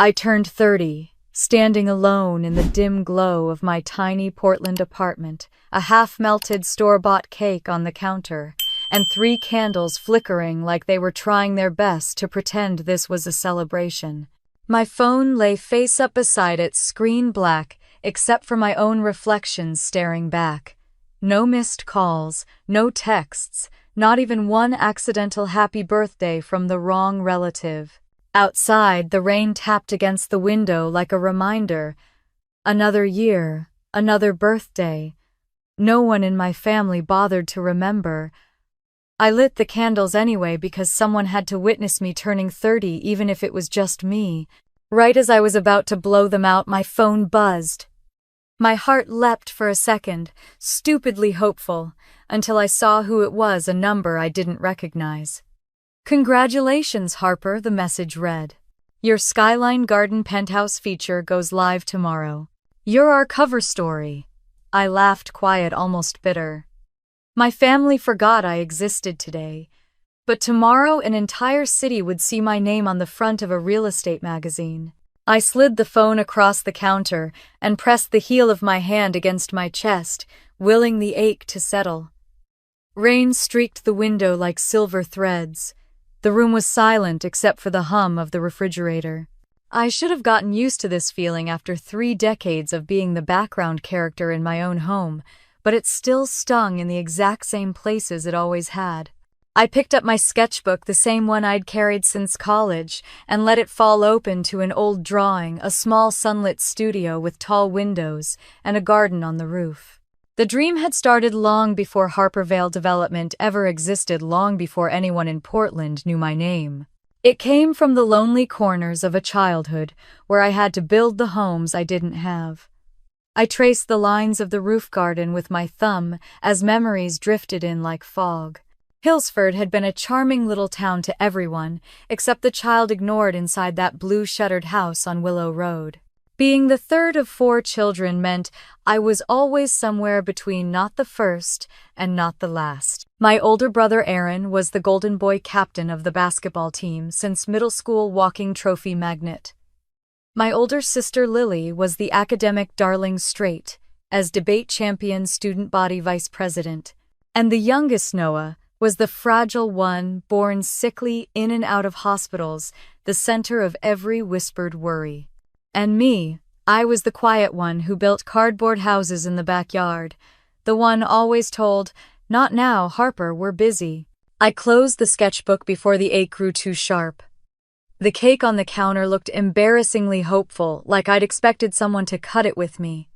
I turned 30, standing alone in the dim glow of my tiny Portland apartment, a half-melted store-bought cake on the counter, and 3 candles flickering like they were trying their best to pretend this was a celebration. My phone lay face up beside it, screen black, except for my own reflection staring back. No missed calls, no texts, not even one accidental happy birthday from the wrong relative. Outside, the rain tapped against the window like a reminder. Another year, another birthday. No one in my family bothered to remember. I lit the candles anyway because someone had to witness me turning 30, even if it was just me. Right as I was about to blow them out, my phone buzzed. My heart leapt for a second, stupidly hopeful, until I saw who it was, a number I didn't recognize. "Congratulations, Harper," the message read. "Your Skyline Garden Penthouse feature goes live tomorrow. You're our cover story." I laughed, quiet, almost bitter. My family forgot I existed today, but tomorrow an entire city would see my name on the front of a real estate magazine. I slid the phone across the counter and pressed the heel of my hand against my chest, willing the ache to settle. Rain streaked the window like silver threads. The room was silent except for the hum of the refrigerator. I should have gotten used to this feeling after 3 decades of being the background character in my own home, but it still stung in the exact same places it always had. I picked up my sketchbook, the same one I'd carried since college, and let it fall open to an old drawing, a small sunlit studio with tall windows and a garden on the roof. The dream had started long before Harpervale Development ever existed, long before anyone in Portland knew my name. It came from the lonely corners of a childhood where I had to build the homes I didn't have. I traced the lines of the roof garden with my thumb as memories drifted in like fog. Hillsford had been a charming little town to everyone, except the child ignored inside that blue-shuttered house on Willow Road. Being the third of 4 children meant I was always somewhere between not the first and not the last. My older brother Aaron was the Golden Boy captain of the basketball team since middle school, walking trophy magnet. My older sister Lily was the academic darling straight, as debate champion student body vice president. And the youngest Noah was the fragile one, born sickly, in and out of hospitals, the center of every whispered worry. And me, I was the quiet one who built cardboard houses in the backyard, the one always told, "Not now, Harper, we're busy." I closed the sketchbook before the ache grew too sharp. The cake on the counter looked embarrassingly hopeful, like I'd expected someone to cut it with me.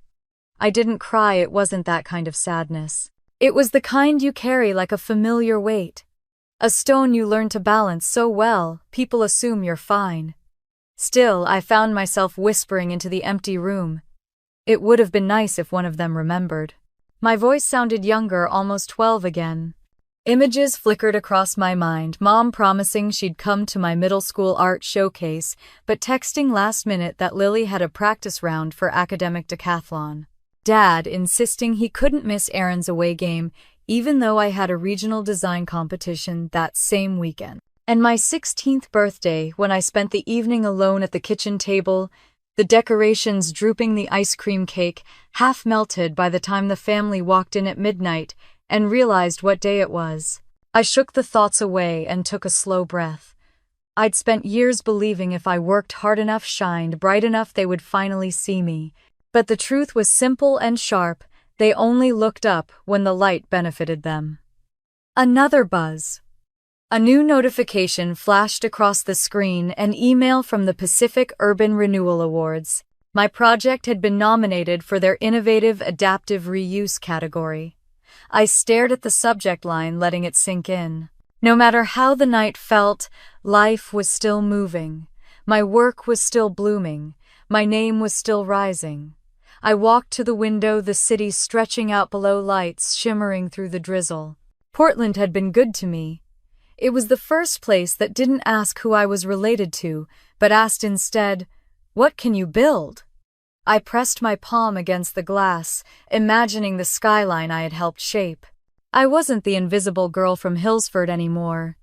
I didn't cry, it wasn't that kind of sadness. It was the kind you carry like a familiar weight. A stone you learn to balance so well, people assume you're fine. Still, I found myself whispering into the empty room. It would have been nice if one of them remembered. My voice sounded younger, almost 12 again. Images flickered across my mind, Mom promising she'd come to my middle school art showcase, but texting last minute that Lily had a practice round for academic decathlon. Dad insisting he couldn't miss Aaron's away game, even though I had a regional design competition that same weekend. And my 16th birthday, when I spent the evening alone at the kitchen table, the decorations drooping the ice cream cake, half melted by the time the family walked in at midnight and realized what day it was. I shook the thoughts away and took a slow breath. I'd spent years believing if I worked hard enough, shined bright enough, they would finally see me. But the truth was simple and sharp. They only looked up when the light benefited them. Another buzz. A new notification flashed across the screen, an email from the Pacific Urban Renewal Awards. My project had been nominated for their Innovative Adaptive Reuse category. I stared at the subject line, letting it sink in. No matter how the night felt, life was still moving. My work was still blooming. My name was still rising. I walked to the window, the city stretching out below, lights shimmering through the drizzle. Portland had been good to me. It was the first place that didn't ask who I was related to, but asked instead, "What can you build?" I pressed my palm against the glass, imagining the skyline I had helped shape. I wasn't the invisible girl from Hillsford anymore.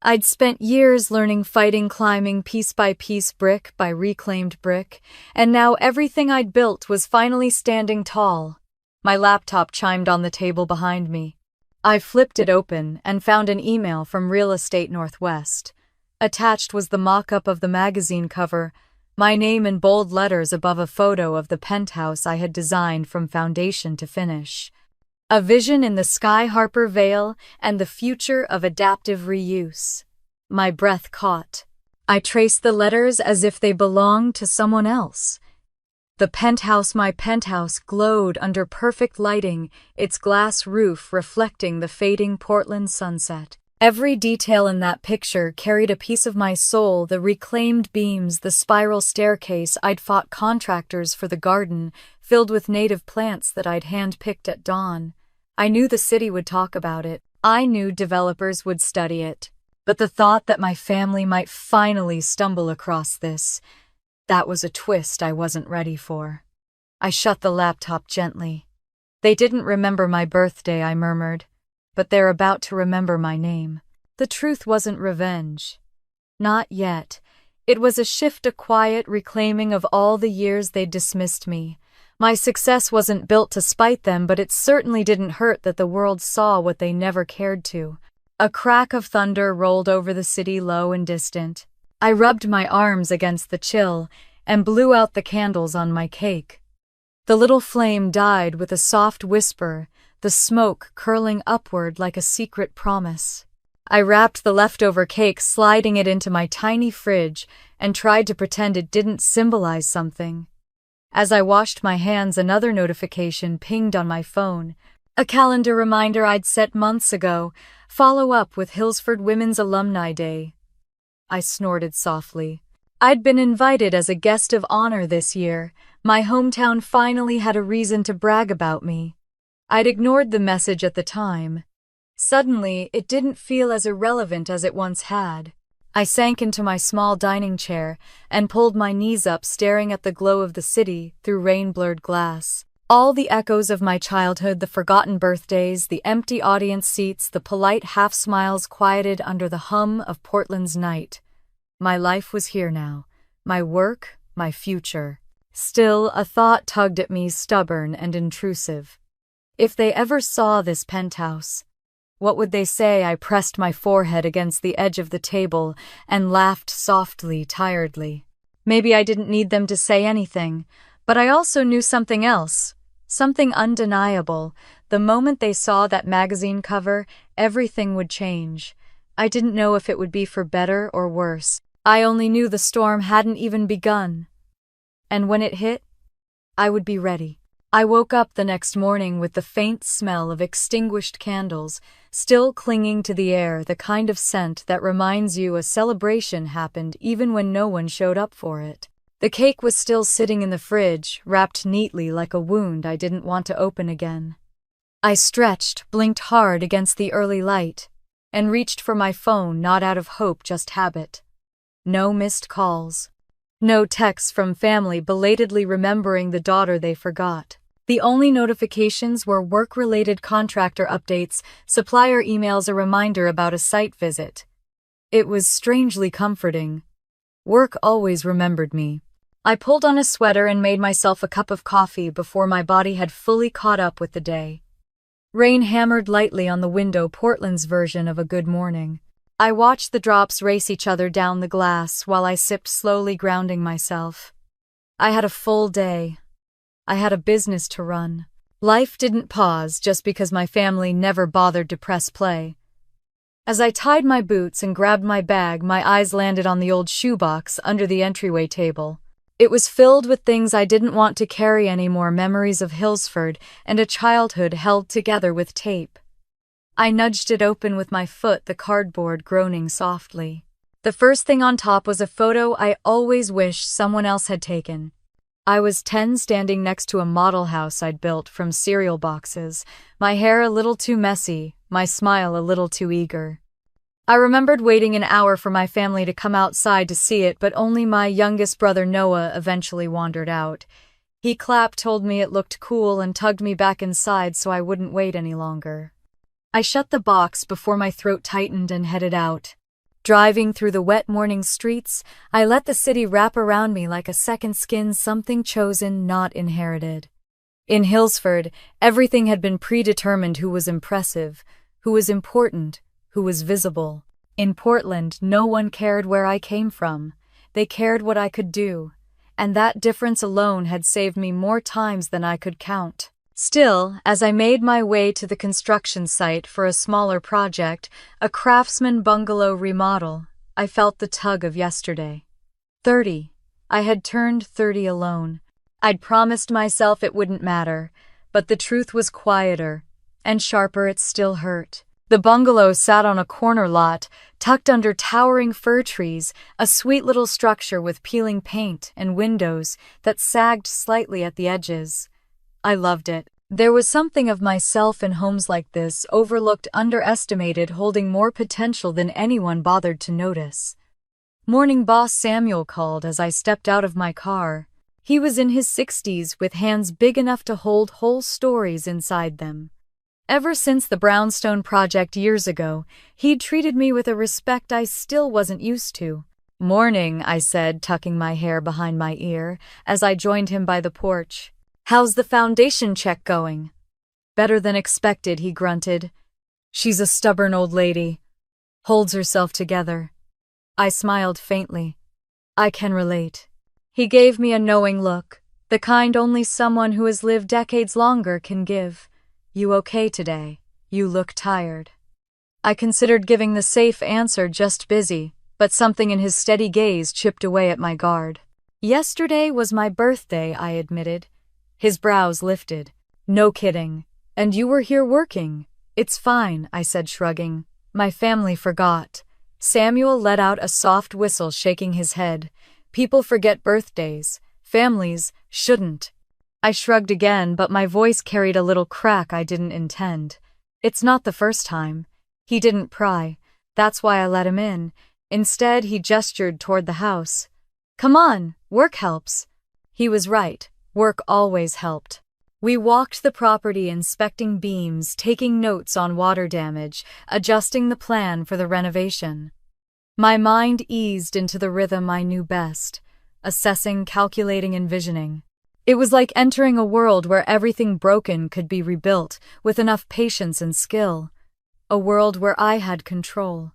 I'd spent years learning fighting, climbing piece by piece, brick by reclaimed brick, and now everything I'd built was finally standing tall. My laptop chimed on the table behind me. I flipped it open and found an email from Real Estate Northwest. Attached was the mock-up of the magazine cover, my name in bold letters above a photo of the penthouse I had designed from foundation to finish. A vision in the Sky Harper Vale and the future of adaptive reuse. My breath caught. I traced the letters as if they belonged to someone else. The penthouse, my penthouse, glowed under perfect lighting, its glass roof reflecting the fading Portland sunset. Every detail in that picture carried a piece of my soul, the reclaimed beams, the spiral staircase I'd fought contractors for, the garden filled with native plants that I'd hand-picked at dawn. I knew the city would talk about it. I knew developers would study it. But the thought that my family might finally stumble across this, that was a twist I wasn't ready for. I shut the laptop gently. They didn't remember my birthday, I murmured, but they're about to remember my name. The truth wasn't revenge. Not yet. It was a shift, a quiet reclaiming of all the years they'd dismissed me. My success wasn't built to spite them, but it certainly didn't hurt that the world saw what they never cared to. A crack of thunder rolled over the city, low and distant. I rubbed my arms against the chill and blew out the candles on my cake. The little flame died with a soft whisper, the smoke curling upward like a secret promise. I wrapped the leftover cake, sliding it into my tiny fridge, and tried to pretend it didn't symbolize something. As I washed my hands, another notification pinged on my phone. A calendar reminder I'd set months ago. Follow up with Hillsford Women's Alumni Day. I snorted softly. I'd been invited as a guest of honor this year. My hometown finally had a reason to brag about me. I'd ignored the message at the time. Suddenly, it didn't feel as irrelevant as it once had. I sank into my small dining chair and pulled my knees up, staring at the glow of the city through rain-blurred glass. All the echoes of my childhood, the forgotten birthdays, the empty audience seats, the polite half-smiles quieted under the hum of Portland's night. My life was here now. My work, my future. Still, a thought tugged at me, stubborn and intrusive. If they ever saw this penthouse, what would they say? I pressed my forehead against the edge of the table and laughed softly, tiredly. Maybe I didn't need them to say anything, but I also knew something else, something undeniable. The moment they saw that magazine cover, everything would change. I didn't know if it would be for better or worse. I only knew the storm hadn't even begun. And when it hit, I would be ready. I woke up the next morning with the faint smell of extinguished candles still clinging to the air, the kind of scent that reminds you a celebration happened even when no one showed up for it. The cake was still sitting in the fridge, wrapped neatly like a wound I didn't want to open again. I stretched, blinked hard against the early light, and reached for my phone, not out of hope, just habit. No missed calls. No texts from family belatedly remembering the daughter they forgot. The only notifications were work-related contractor updates, supplier emails, a reminder about a site visit. It was strangely comforting. Work always remembered me. I pulled on a sweater and made myself a cup of coffee before my body had fully caught up with the day. Rain hammered lightly on the window, Portland's version of a good morning. I watched the drops race each other down the glass while I sipped slowly, grounding myself. I had a full day. I had a business to run. Life didn't pause just because my family never bothered to press play. As I tied my boots and grabbed my bag, my eyes landed on the old shoebox under the entryway table. It was filled with things I didn't want to carry anymore, memories of Hillsford and a childhood held together with tape. I nudged it open with my foot, the cardboard groaning softly. The first thing on top was a photo I always wished someone else had taken. I was 10, standing next to a model house I'd built from cereal boxes, my hair a little too messy, my smile a little too eager. I remembered waiting an hour for my family to come outside to see it, but only my youngest brother Noah eventually wandered out. He clapped, told me it looked cool, and tugged me back inside so I wouldn't wait any longer. I shut the box before my throat tightened and headed out. Driving through the wet morning streets, I let the city wrap around me like a second skin, something chosen, not inherited. In Hillsford, everything had been predetermined: who was impressive, who was important, who was visible. In Portland, no one cared where I came from. They cared what I could do, and that difference alone had saved me more times than I could count. Still, as I made my way to the construction site for a smaller project, a craftsman bungalow remodel, I felt the tug of yesterday. 30. I had turned 30 alone. I'd promised myself it wouldn't matter, but the truth was quieter and sharper. It still hurt. The bungalow sat on a corner lot, tucked under towering fir trees, a sweet little structure with peeling paint and windows that sagged slightly at the edges. I loved it. There was something of myself in homes like this, overlooked, underestimated, holding more potential than anyone bothered to notice. Morning boss Samuel called as I stepped out of my car. He was in his 60s, with hands big enough to hold whole stories inside them. Ever since the brownstone project years ago, he'd treated me with a respect I still wasn't used to. "Morning," I said, tucking my hair behind my ear, as I joined him by the porch. "How's the foundation check going?" "Better than expected," he grunted. "She's a stubborn old lady. Holds herself together." I smiled faintly. "I can relate." He gave me a knowing look, the kind only someone who has lived decades longer can give. "You okay today? You look tired." I considered giving the safe answer, "Just busy," but something in his steady gaze chipped away at my guard. "Yesterday was my birthday," I admitted. His brows lifted. "No kidding. And you were here working." "It's fine," I said, shrugging. "My family forgot." Samuel let out a soft whistle, shaking his head. "People forget birthdays. Families shouldn't." I shrugged again, but my voice carried a little crack I didn't intend. "It's not the first time." He didn't pry. That's why I let him in. Instead, he gestured toward the house. "Come on, work helps." He was right. Work always helped. We walked the property, inspecting beams, taking notes on water damage, adjusting the plan for the renovation. My mind eased into the rhythm I knew best, assessing, calculating, envisioning. It was like entering a world where everything broken could be rebuilt with enough patience and skill. A world where I had control.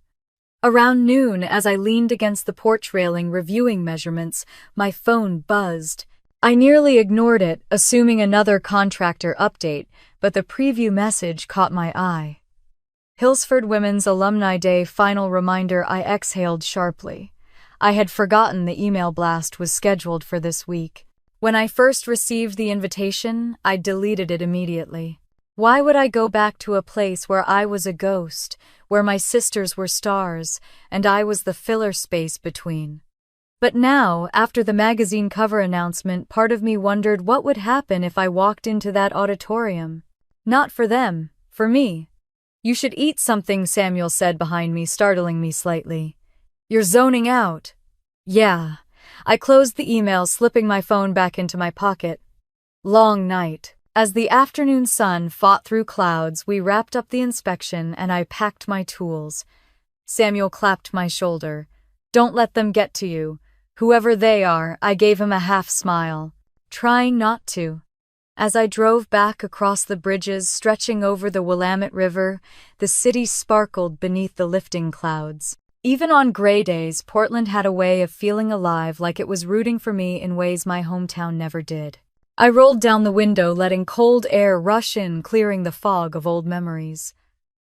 Around noon, as I leaned against the porch railing reviewing measurements, my phone buzzed. I nearly ignored it, assuming another contractor update, but the preview message caught my eye. Hillsford Women's Alumni Day final reminder. I exhaled sharply. I had forgotten the email blast was scheduled for this week. When I first received the invitation, I deleted it immediately. Why would I go back to a place where I was a ghost, where my sisters were stars, and I was the filler space between? But now, after the magazine cover announcement, part of me wondered what would happen if I walked into that auditorium. Not for them, for me. "You should eat something," Samuel said behind me, startling me slightly. "You're zoning out." "Yeah." I closed the email, slipping my phone back into my pocket. Long night. As the afternoon sun fought through clouds, we wrapped up the inspection and I packed my tools. Samuel clapped my shoulder. "Don't let them get to you. Whoever they are." I gave him a half smile, trying not to. As I drove back across the bridges stretching over the Willamette River, the city sparkled beneath the lifting clouds. Even on gray days, Portland had a way of feeling alive, like it was rooting for me in ways my hometown never did. I rolled down the window, letting cold air rush in, clearing the fog of old memories.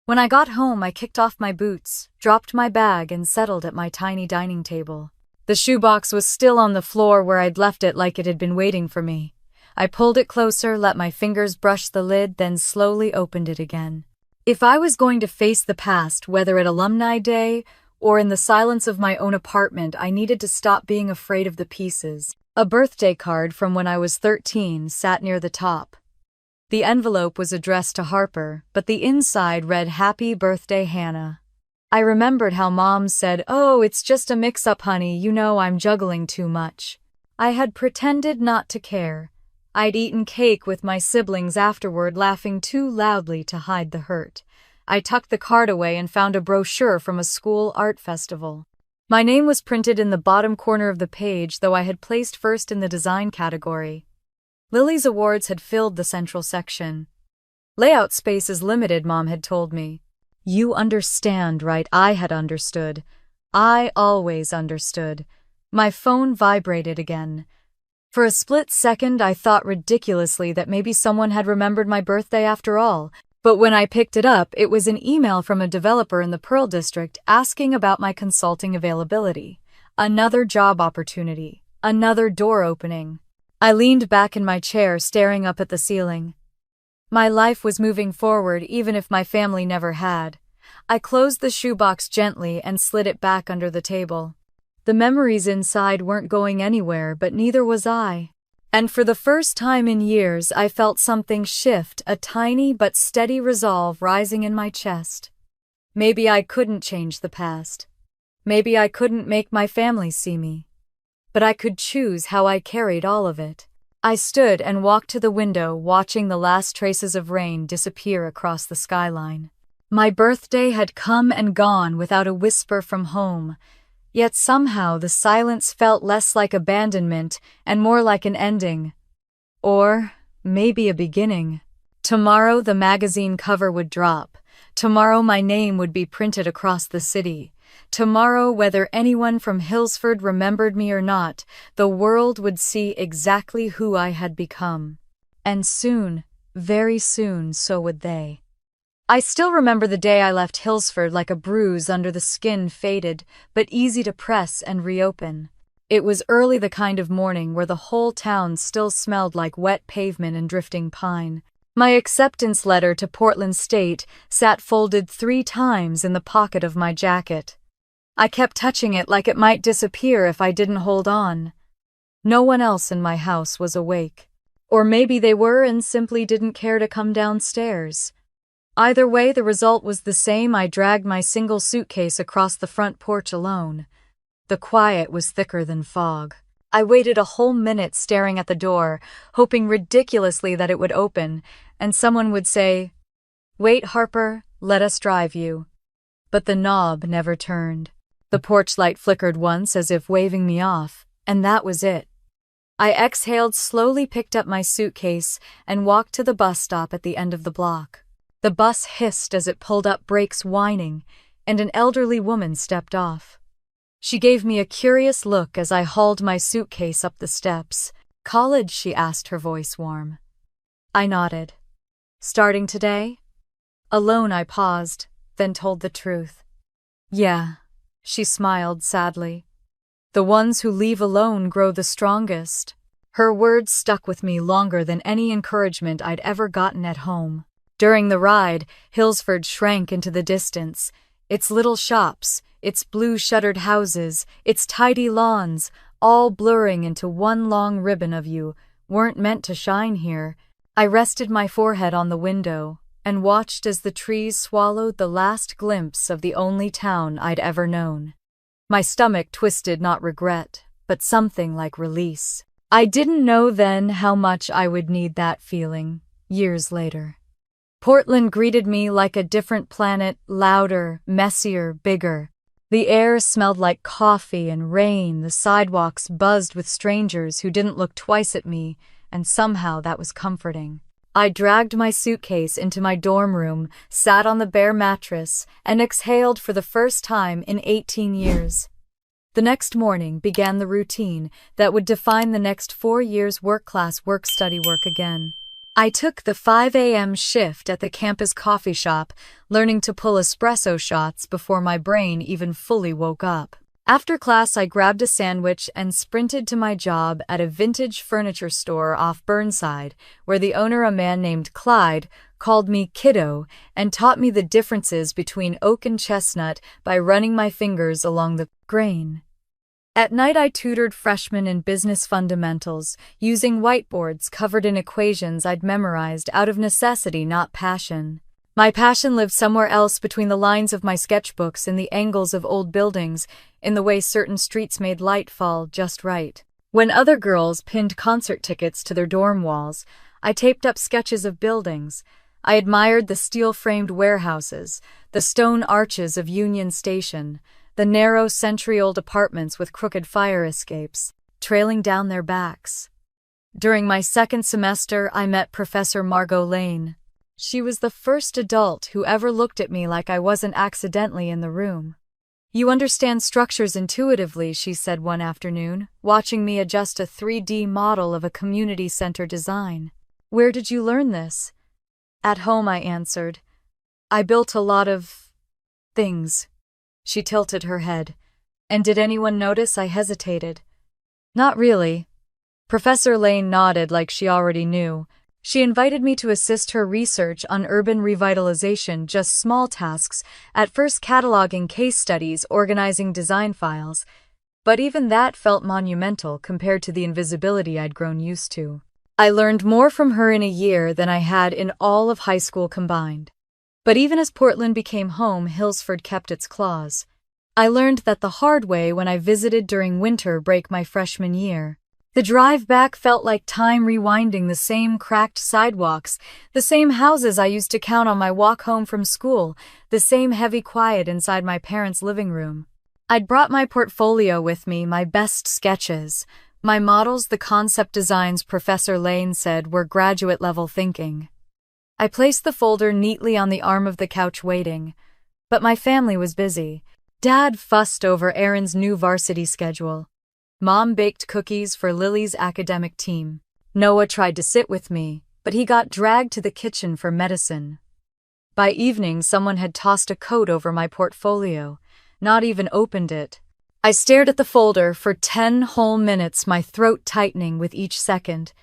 When I got home, I kicked off my boots, dropped my bag, and settled at my tiny dining table. The shoebox was still on the floor where I'd left it, like it had been waiting for me. I pulled it closer, let my fingers brush the lid, then slowly opened it again. If I was going to face the past, whether at Alumni Day or in the silence of my own apartment, I needed to stop being afraid of the pieces. A birthday card from when I was 13 sat near the top. The envelope was addressed to Harper, but the inside read, "Happy Birthday, Hannah." I remembered how Mom said, "Oh, it's just a mix-up, honey, you know I'm juggling too much." I had pretended not to care. I'd eaten cake with my siblings afterward, laughing too loudly to hide the hurt. I tucked the card away and found a brochure from a school art festival. My name was printed in the bottom corner of the page, though I had placed first in the design category. Lily's awards had filled the central section. Layout space is limited, Mom had told me. You understand, right? I had understood. I always understood. My phone vibrated again. For a split second, I thought ridiculously that maybe someone had remembered my birthday after all. But when I picked it up, it was an email from a developer in the Pearl District asking about my consulting availability. Another job opportunity. Another door opening. I leaned back in my chair, staring up at the ceiling. My life was moving forward, even if my family never had. I closed the shoebox gently and slid it back under the table. The memories inside weren't going anywhere, but neither was I. And for the first time in years, I felt something shift, a tiny but steady resolve rising in my chest. Maybe I couldn't change the past. Maybe I couldn't make my family see me. But I could choose how I carried all of it. I stood and walked to the window, watching the last traces of rain disappear across the skyline. My birthday had come and gone without a whisper from home. Yet somehow the silence felt less like abandonment and more like an ending. Or maybe a beginning. Tomorrow the magazine cover would drop. Tomorrow my name would be printed across the city. Tomorrow, whether anyone from Hillsford remembered me or not, the world would see exactly who I had become. And soon, very soon, so would they. I still remember the day I left Hillsford, like a bruise under the skin, faded, but easy to press and reopen. It was early, the kind of morning where the whole town still smelled like wet pavement and drifting pine. My acceptance letter to Portland State sat folded 3 times in the pocket of my jacket. I kept touching it like it might disappear if I didn't hold on. No one else in my house was awake. Or maybe they were and simply didn't care to come downstairs. Either way, the result was the same. I dragged my single suitcase across the front porch alone. The quiet was thicker than fog. I waited a whole minute staring at the door, hoping ridiculously that it would open, and someone would say, "Wait, Harper, let us drive you." But the knob never turned. The porch light flickered once as if waving me off, and that was it. I exhaled, slowly picked up my suitcase, and walked to the bus stop at the end of the block. The bus hissed as it pulled up, brakes whining, and an elderly woman stepped off. She gave me a curious look as I hauled my suitcase up the steps. "College?" she asked, her voice warm. I nodded. "Starting today?" Alone, I paused, then told the truth. "Yeah," she smiled sadly. "The ones who leave alone grow the strongest." Her words stuck with me longer than any encouragement I'd ever gotten at home. During the ride, Hillsford shrank into the distance. Its little shops, its blue-shuttered houses, its tidy lawns, all blurring into one long ribbon of you, weren't meant to shine here. I rested my forehead on the window and watched as the trees swallowed the last glimpse of the only town I'd ever known. My stomach twisted, not regret, but something like release. I didn't know then how much I would need that feeling, years later. Portland greeted me like a different planet, louder, messier, bigger. The air smelled like coffee and rain, the sidewalks buzzed with strangers who didn't look twice at me, and somehow that was comforting. I dragged my suitcase into my dorm room, sat on the bare mattress, and exhaled for the first time in 18 years. The next morning began the routine that would define the next 4 years: work, class, work, study, work again. I took the 5 a.m. shift at the campus coffee shop, learning to pull espresso shots before my brain even fully woke up. After class, I grabbed a sandwich and sprinted to my job at a vintage furniture store off Burnside, where the owner, a man named Clyde, called me kiddo and taught me the differences between oak and chestnut by running my fingers along the grain. At night, I tutored freshmen in business fundamentals, using whiteboards covered in equations I'd memorized out of necessity, not passion. My passion lived somewhere else, between the lines of my sketchbooks, in the angles of old buildings, in the way certain streets made light fall just right. When other girls pinned concert tickets to their dorm walls, I taped up sketches of buildings. I admired the steel-framed warehouses, the stone arches of Union Station, the narrow century-old apartments with crooked fire escapes, trailing down their backs. During my second semester, I met Professor Margot Lane. She was the first adult who ever looked at me like I wasn't accidentally in the room. "You understand structures intuitively," she said one afternoon, watching me adjust a 3D model of a community center design. "Where did you learn this?" "At home," I answered. "I built a lot of things." She tilted her head. "And did anyone notice?" I hesitated. "Not really." Professor Lane nodded like she already knew. She invited me to assist her research on urban revitalization, just small tasks, at first cataloging case studies, organizing design files. But even that felt monumental compared to the invisibility I'd grown used to. I learned more from her in a year than I had in all of high school combined. But even as Portland became home, Hillsford kept its claws. I learned that the hard way when I visited during winter break my freshman year. The drive back felt like time rewinding, the same cracked sidewalks, the same houses I used to count on my walk home from school, the same heavy quiet inside my parents' living room. I'd brought my portfolio with me, my best sketches, my models, the concept designs Professor Lane said were graduate-level thinking. I placed the folder neatly on the arm of the couch waiting, but my family was busy. Dad fussed over Aaron's new varsity schedule. Mom baked cookies for Lily's academic team. Noah tried to sit with me, but he got dragged to the kitchen for medicine. By evening, someone had tossed a coat over my portfolio, not even opened it. I stared at the folder for 10 whole minutes, my throat tightening with each second.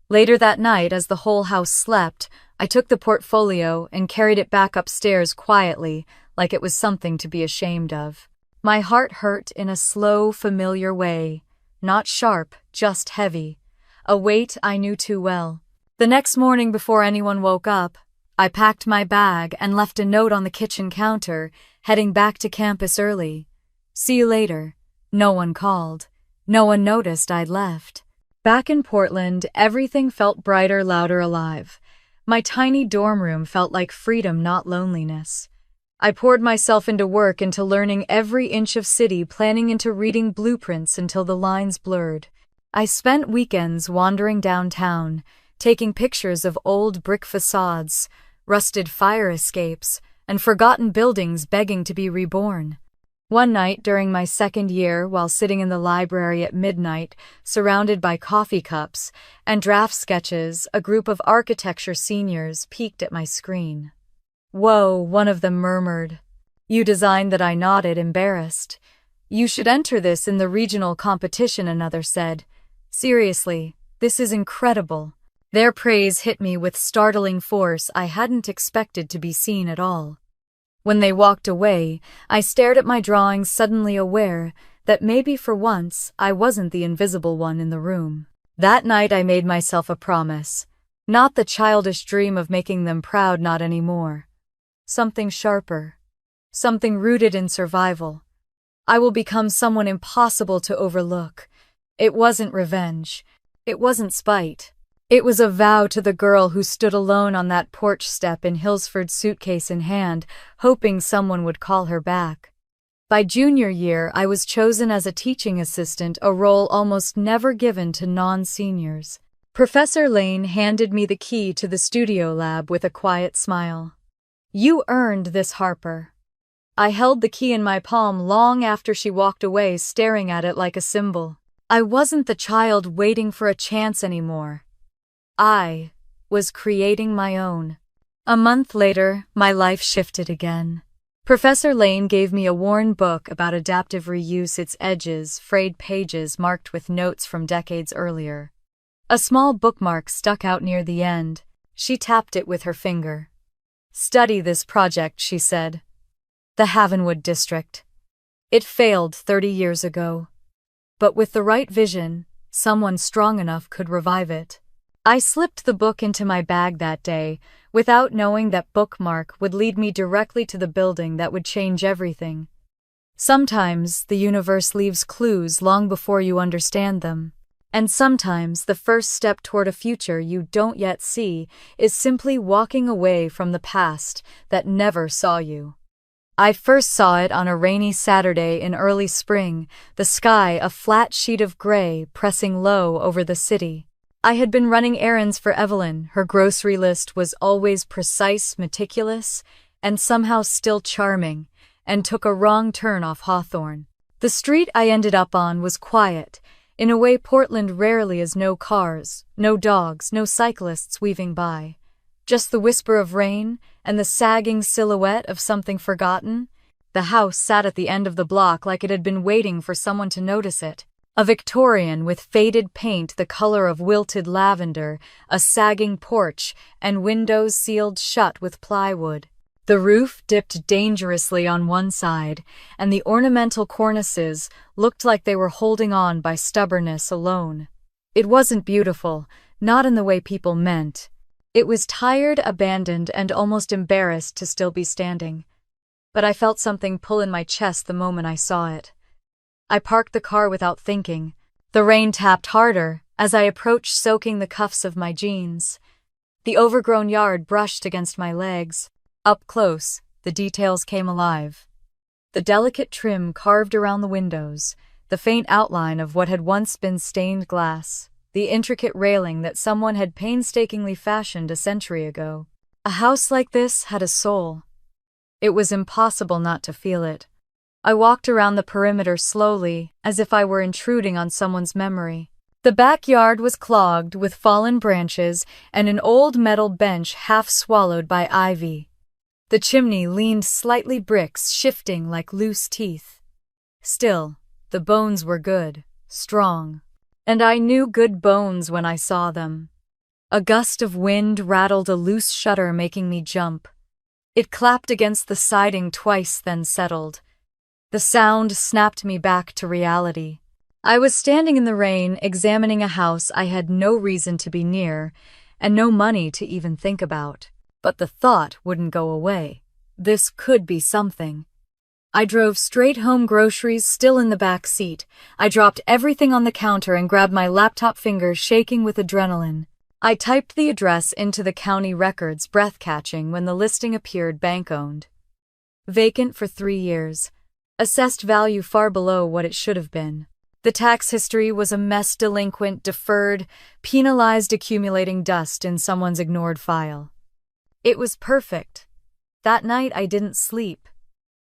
Later that night, as the whole house slept, I took the portfolio and carried it back upstairs quietly, like it was something to be ashamed of. My heart hurt in a slow, familiar way, not sharp, just heavy, a weight I knew too well. The next morning, before anyone woke up, I packed my bag and left a note on the kitchen counter, heading back to campus early. "See you later." No one called. No one noticed I'd left. Back in Portland, everything felt brighter, louder, alive. My tiny dorm room felt like freedom, not loneliness. I poured myself into work, into learning every inch of city, planning, into reading blueprints until the lines blurred. I spent weekends wandering downtown, taking pictures of old brick facades, rusted fire escapes, and forgotten buildings begging to be reborn. One night during my second year, while sitting in the library at midnight, surrounded by coffee cups and draft sketches, a group of architecture seniors peeked at my screen. "Whoa," one of them murmured. "You designed that?" I nodded, embarrassed. "You should enter this in the regional competition," another said. "Seriously, this is incredible." Their praise hit me with startling force. I hadn't expected to be seen at all. When they walked away, I stared at my drawings, suddenly aware that maybe for once I wasn't the invisible one in the room. That night I made myself a promise. Not the childish dream of making them proud, not anymore. Something sharper. Something rooted in survival. I will become someone impossible to overlook. It wasn't revenge. It wasn't spite. It was a vow to the girl who stood alone on that porch step in Hillsford, suitcase in hand, hoping someone would call her back. By junior year, I was chosen as a teaching assistant, a role almost never given to non-seniors. Professor Lane handed me the key to the studio lab with a quiet smile. "You earned this, Harper." I held the key in my palm long after she walked away, staring at it like a symbol. I wasn't the child waiting for a chance anymore. I was creating my own. A month later, my life shifted again. Professor Lane gave me a worn book about adaptive reuse, its edges, frayed pages marked with notes from decades earlier. A small bookmark stuck out near the end. She tapped it with her finger. "Study this project," she said. "The Havenwood District. It failed 30 years ago. But with the right vision, someone strong enough could revive it." I slipped the book into my bag that day, without knowing that bookmark would lead me directly to the building that would change everything. Sometimes the universe leaves clues long before you understand them. And sometimes the first step toward a future you don't yet see is simply walking away from the past that never saw you. I first saw it on a rainy Saturday in early spring, the sky a flat sheet of gray pressing low over the city. I had been running errands for Evelyn. Her grocery list was always precise, meticulous, and somehow still charming, and took a wrong turn off Hawthorne. The street I ended up on was quiet, in a way Portland rarely is. No cars, no dogs, no cyclists weaving by. Just the whisper of rain and the sagging silhouette of something forgotten. The house sat at the end of the block like it had been waiting for someone to notice it. A Victorian with faded paint the color of wilted lavender, a sagging porch, and windows sealed shut with plywood. The roof dipped dangerously on one side, and the ornamental cornices looked like they were holding on by stubbornness alone. It wasn't beautiful, not in the way people meant. It was tired, abandoned, and almost embarrassed to still be standing. But I felt something pull in my chest the moment I saw it. I parked the car without thinking. The rain tapped harder as I approached, soaking the cuffs of my jeans. The overgrown yard brushed against my legs. Up close, the details came alive. The delicate trim carved around the windows, the faint outline of what had once been stained glass, the intricate railing that someone had painstakingly fashioned a century ago. A house like this had a soul. It was impossible not to feel it. I walked around the perimeter slowly, as if I were intruding on someone's memory. The backyard was clogged with fallen branches and an old metal bench half swallowed by ivy. The chimney leaned slightly, bricks shifting like loose teeth. Still, the bones were good, strong. And I knew good bones when I saw them. A gust of wind rattled a loose shutter, making me jump. It clapped against the siding twice, then settled. The sound snapped me back to reality. I was standing in the rain, examining a house I had no reason to be near, and no money to even think about. But the thought wouldn't go away. This could be something. I drove straight home, groceries still in the back seat. I dropped everything on the counter and grabbed my laptop, fingers shaking with adrenaline. I typed the address into the county records, breath-catching when the listing appeared: bank-owned. Vacant for 3 years. Assessed value far below what it should have been. The tax history was a mess: delinquent, deferred, penalized, accumulating dust in someone's ignored file. It was perfect. That night I didn't sleep.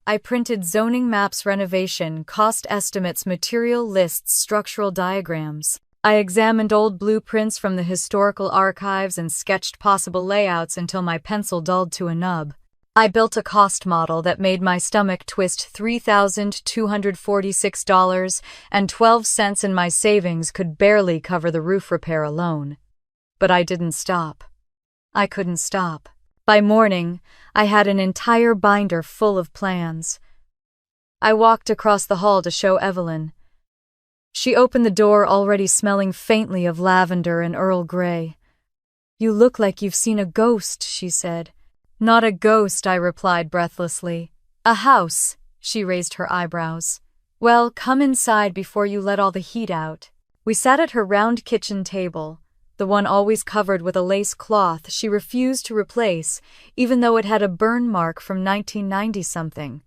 I printed zoning maps, renovation, cost estimates, material lists, structural diagrams. I examined old blueprints from the historical archives and sketched possible layouts until my pencil dulled to a nub. I built a cost model that made my stomach twist. $3,246.12 and my savings could barely cover the roof repair alone. But I didn't stop. I couldn't stop. By morning, I had an entire binder full of plans. I walked across the hall to show Evelyn. She opened the door, already smelling faintly of lavender and Earl Grey. "You look like you've seen a ghost," she said. "Not a ghost," I replied breathlessly. "A house." She raised her eyebrows. "Well, come inside before you let all the heat out." We sat at her round kitchen table, the one always covered with a lace cloth she refused to replace, even though it had a burn mark from 1990-something.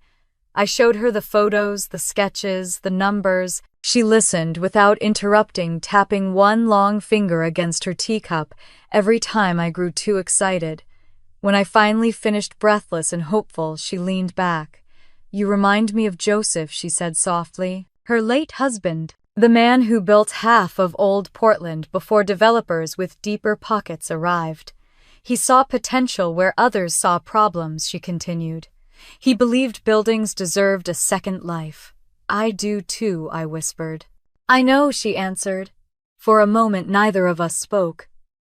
I showed her the photos, the sketches, the numbers. She listened without interrupting, tapping one long finger against her teacup every time I grew too excited. When I finally finished, breathless and hopeful, she leaned back. "You remind me of Joseph," she said softly. "Her late husband. The man who built half of old Portland before developers with deeper pockets arrived. He saw potential where others saw problems," she continued. "He believed buildings deserved a second life." "I do too," I whispered. "I know," she answered. For a moment neither of us spoke.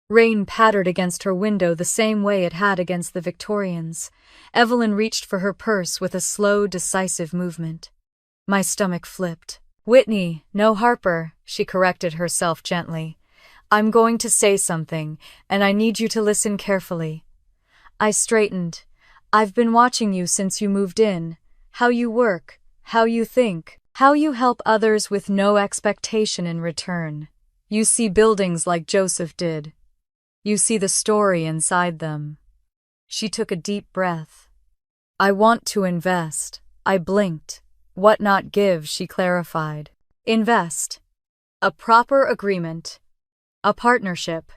Rain pattered against her window the same way it had against the Victorians. Evelyn reached for her purse with a slow, decisive movement. My stomach flipped. "Whitney, no Harper," she corrected herself gently. "I'm going to say something, and I need you to listen carefully." I straightened. "I've been watching you since you moved in. How you work, how you think, how you help others with no expectation in return. You see buildings like Joseph did. You see the story inside them. She took a deep breath. I want to invest. I blinked. What not give, she clarified. Invest. A proper agreement. A partnership.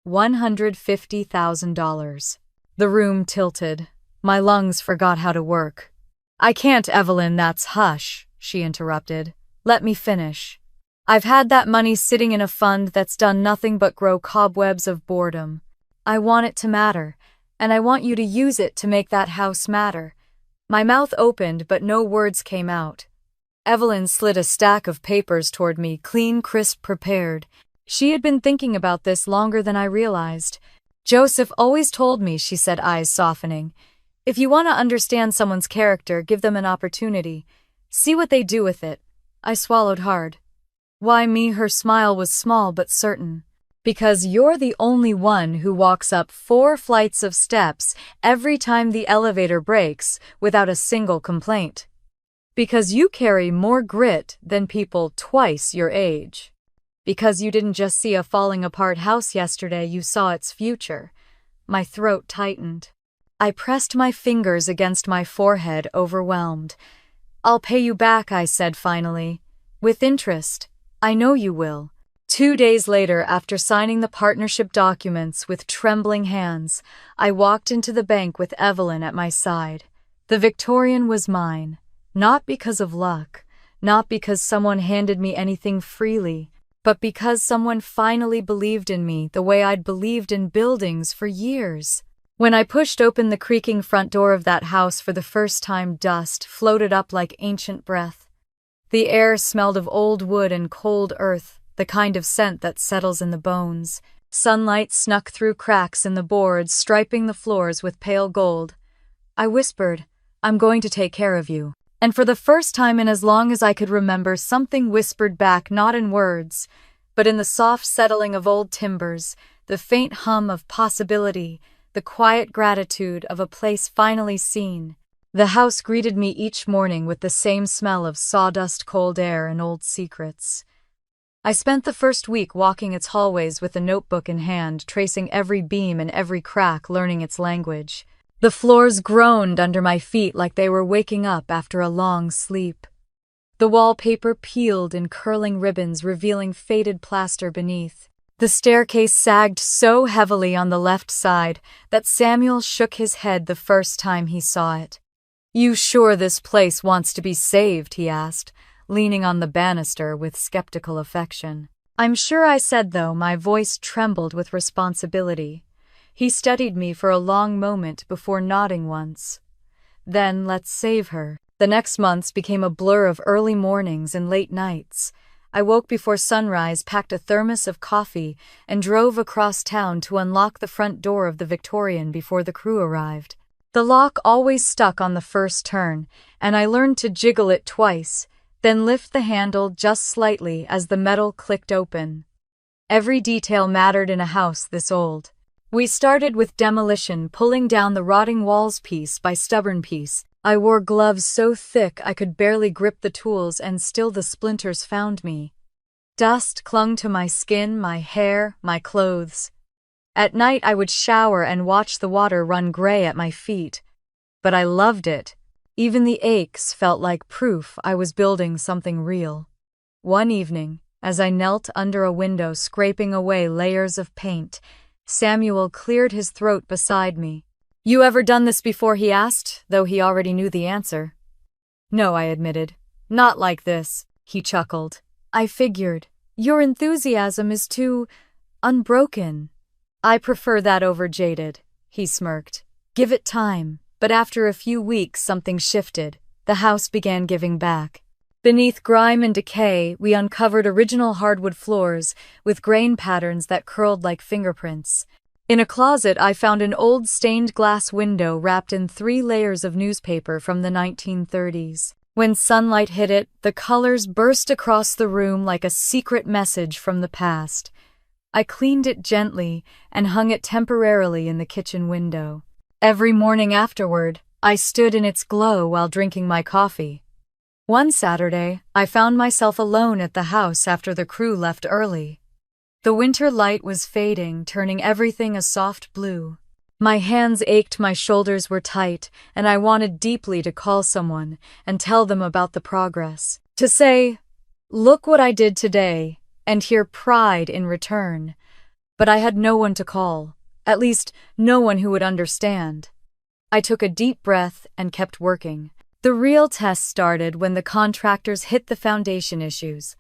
$150,000. The room tilted. My lungs forgot how to work. I can't, Evelyn, that's hush, she interrupted. Let me finish. I've had that money sitting in a fund that's done nothing but grow cobwebs of boredom. I want it to matter, and I want you to use it to make that house matter. My mouth opened, but no words came out. Evelyn slid a stack of papers toward me, clean, crisp, prepared. She had been thinking about this longer than I realized. Joseph always told me, she said, eyes softening. If you want to understand someone's character, give them an opportunity. See what they do with it. I swallowed hard. Why me? Her smile was small but certain. Because you're the only one who walks up 4 flights of steps every time the elevator breaks without a single complaint. Because you carry more grit than people twice your age. Because you didn't just see a falling apart house yesterday, you saw its future. My throat tightened. I pressed my fingers against my forehead, overwhelmed. I'll pay you back, I said finally. With interest. I know you will. 2 days later, after signing the partnership documents with trembling hands, I walked into the bank with Evelyn at my side. The Victorian was mine, not because of luck, not because someone handed me anything freely, but because someone finally believed in me the way I'd believed in buildings for years. When I pushed open the creaking front door of that house for the first time, dust floated up like ancient breath. The air smelled of old wood and cold earth, the kind of scent that settles in the bones. Sunlight snuck through cracks in the boards, striping the floors with pale gold. I whispered, I'm going to take care of you. And for the first time in as long as I could remember, something whispered back, not in words, but in the soft settling of old timbers, the faint hum of possibility, the quiet gratitude of a place finally seen. The house greeted me each morning with the same smell of sawdust, cold air, and old secrets. I spent the first week walking its hallways with a notebook in hand, tracing every beam and every crack, learning its language. The floors groaned under my feet like they were waking up after a long sleep. The wallpaper peeled in curling ribbons, revealing faded plaster beneath. The staircase sagged so heavily on the left side that Samuel shook his head the first time he saw it. You sure this place wants to be saved? He asked, leaning on the banister with skeptical affection. I'm sure I said, though, my voice trembled with responsibility. He studied me for a long moment before nodding once. Then let's save her. The next months became a blur of early mornings and late nights. I woke before sunrise, packed a thermos of coffee, and drove across town to unlock the front door of the Victorian before the crew arrived. The lock always stuck on the first turn, and I learned to jiggle it twice, then lift the handle just slightly as the metal clicked open. Every detail mattered in a house this old. We started with demolition, pulling down the rotting walls piece by stubborn piece. I wore gloves so thick I could barely grip the tools, and still the splinters found me. Dust clung to my skin, my hair, my clothes. At night I would shower and watch the water run gray at my feet. But I loved it. Even the aches felt like proof I was building something real. One evening, as I knelt under a window scraping away layers of paint, Samuel cleared his throat beside me. You ever done this before? He asked, though he already knew the answer. No, I admitted. Not like this, he chuckled. I figured. Your enthusiasm is too unbroken. I prefer that over jaded, he smirked. Give it time. But after a few weeks something shifted. The house began giving back. Beneath grime and decay, we uncovered original hardwood floors with grain patterns that curled like fingerprints. In a closet, I found an old stained glass window wrapped in 3 layers of newspaper from the 1930s. When sunlight hit it, the colors burst across the room like a secret message from the past. I cleaned it gently and hung it temporarily in the kitchen window. Every morning afterward, I stood in its glow while drinking my coffee. One Saturday, I found myself alone at the house after the crew left early. The winter light was fading, turning everything a soft blue. My hands ached, my shoulders were tight, and I wanted deeply to call someone and tell them about the progress. To say, "Look what I did today," and hear pride in return. But I had no one to call, at least no one who would understand. I took a deep breath and kept working. The real test started when the contractors hit the foundation issues.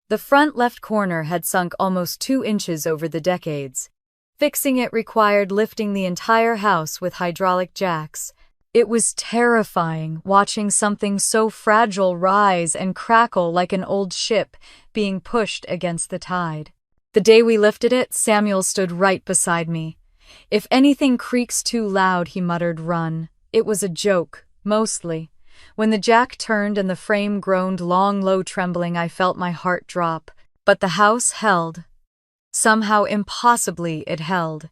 The front left corner had sunk almost 2 inches over the decades. Fixing it required lifting the entire house with hydraulic jacks. It was terrifying watching something so fragile rise and crackle like an old ship being pushed against the tide. The day we lifted it, Samuel stood right beside me. "If anything creaks too loud," he muttered, "run." It was a joke, mostly. When the jack turned and the frame groaned long, low trembling, I felt my heart drop. But the house held. Somehow, impossibly, it held.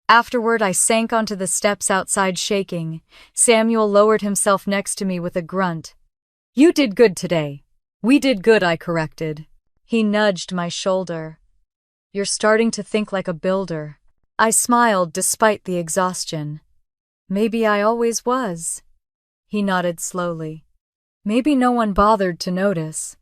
Afterward, I sank onto the steps outside, shaking. Samuel lowered himself next to me with a grunt. "You did good today." "We did good," I corrected. He nudged my shoulder. "You're starting to think like a builder." I smiled despite the exhaustion. "Maybe I always was." He nodded slowly. "Maybe no one bothered to notice."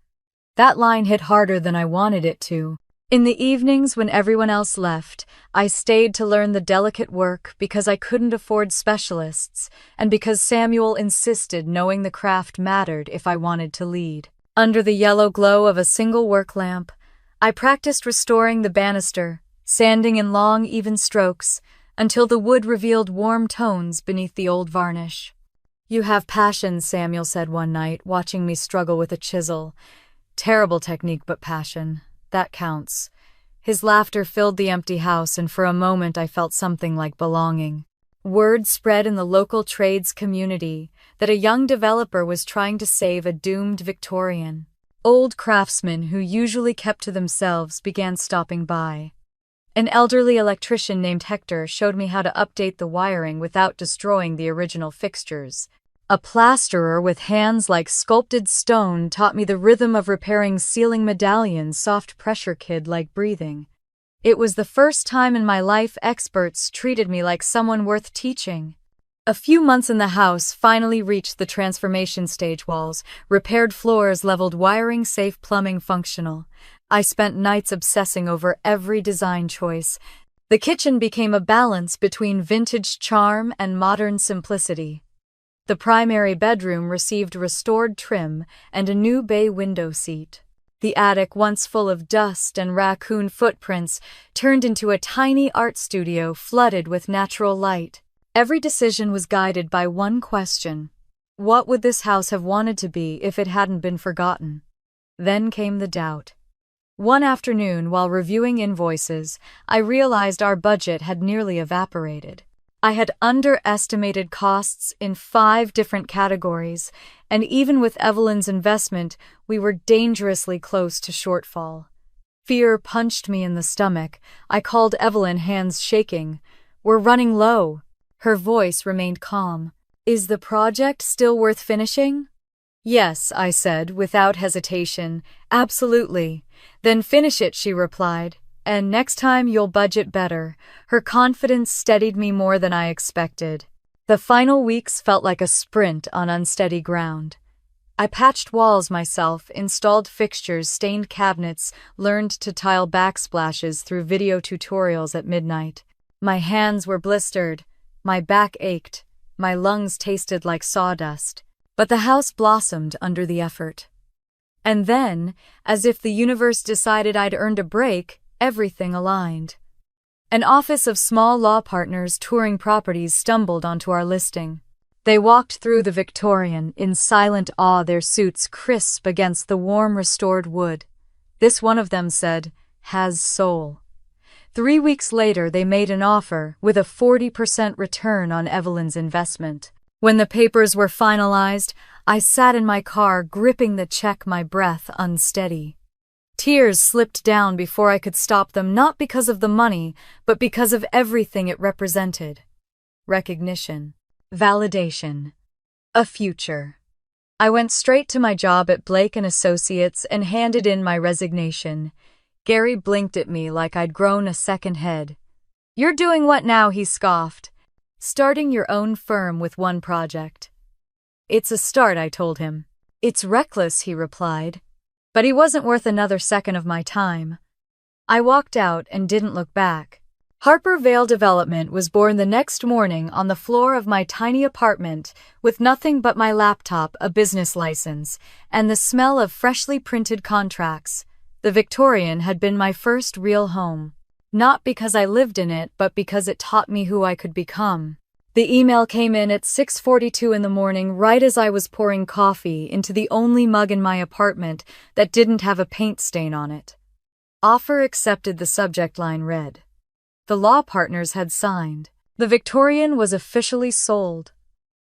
That line hit harder than I wanted it to. In the evenings when everyone else left, I stayed to learn the delicate work because I couldn't afford specialists, and because Samuel insisted knowing the craft mattered if I wanted to lead. Under the yellow glow of a single work lamp, I practiced restoring the banister, sanding in long, even strokes, until the wood revealed warm tones beneath the old varnish. "You have passion," Samuel said one night, watching me struggle with a chisel. "Terrible technique, but passion. That counts." His laughter filled the empty house, and for a moment I felt something like belonging. Word spread in the local trades community that a young developer was trying to save a doomed Victorian. Old craftsmen who usually kept to themselves began stopping by. An elderly electrician named Hector showed me how to update the wiring without destroying the original fixtures. A plasterer with hands like sculpted stone taught me the rhythm of repairing ceiling medallions, soft pressure kid like breathing. It was the first time in my life experts treated me like someone worth teaching. A few months in the house finally reached the transformation stage: walls, repaired floors, leveled wiring, safe plumbing functional. I spent nights obsessing over every design choice. The kitchen became a balance between vintage charm and modern simplicity. The primary bedroom received restored trim and a new bay window seat. The attic, once full of dust and raccoon footprints, turned into a tiny art studio flooded with natural light. Every decision was guided by one question: what would this house have wanted to be if it hadn't been forgotten? Then came the doubt. One afternoon, while reviewing invoices, I realized our budget had nearly evaporated. I had underestimated costs in 5 different categories, and even with Evelyn's investment, we were dangerously close to shortfall. Fear punched me in the stomach. I called Evelyn, hands shaking. "We're running low." Her voice remained calm. "Is the project still worth finishing?" "Yes," I said, without hesitation. "Absolutely." "Then finish it," she replied. "And next time you'll budget better." Her confidence steadied me more than I expected. The final weeks felt like a sprint on unsteady ground. I patched walls myself, installed fixtures, stained cabinets, learned to tile backsplashes through video tutorials at midnight. My hands were blistered, my back ached, my lungs tasted like sawdust. But the house blossomed under the effort. And then, as if the universe decided I'd earned a break, everything aligned. An office of small law partners touring properties stumbled onto our listing. They walked through the Victorian in silent awe, their suits crisp against the warm, restored wood. This one of them said, "Has soul." 3 weeks later, they made an offer with a 40% return on Evelyn's investment. When the papers were finalized, I sat in my car, gripping the check, my breath unsteady. Tears slipped down before I could stop them, not because of the money, but because of everything it represented. Recognition, validation, a future. I went straight to my job at Blake & Associates and handed in my resignation. Gary blinked at me like I'd grown a second head. "You're doing what now?" he scoffed. "Starting your own firm with one project." "It's a start," I told him. "It's reckless," he replied. But he wasn't worth another second of my time. I walked out and didn't look back. Harper Vale Development was born the next morning on the floor of my tiny apartment with nothing but my laptop, a business license, and the smell of freshly printed contracts. The Victorian had been my first real home. Not because I lived in it, but because it taught me who I could become. The email came in at 6:42 in the morning, right as I was pouring coffee into the only mug in my apartment that didn't have a paint stain on it. Offer accepted, the subject line read. The law partners had signed. The Victorian was officially sold.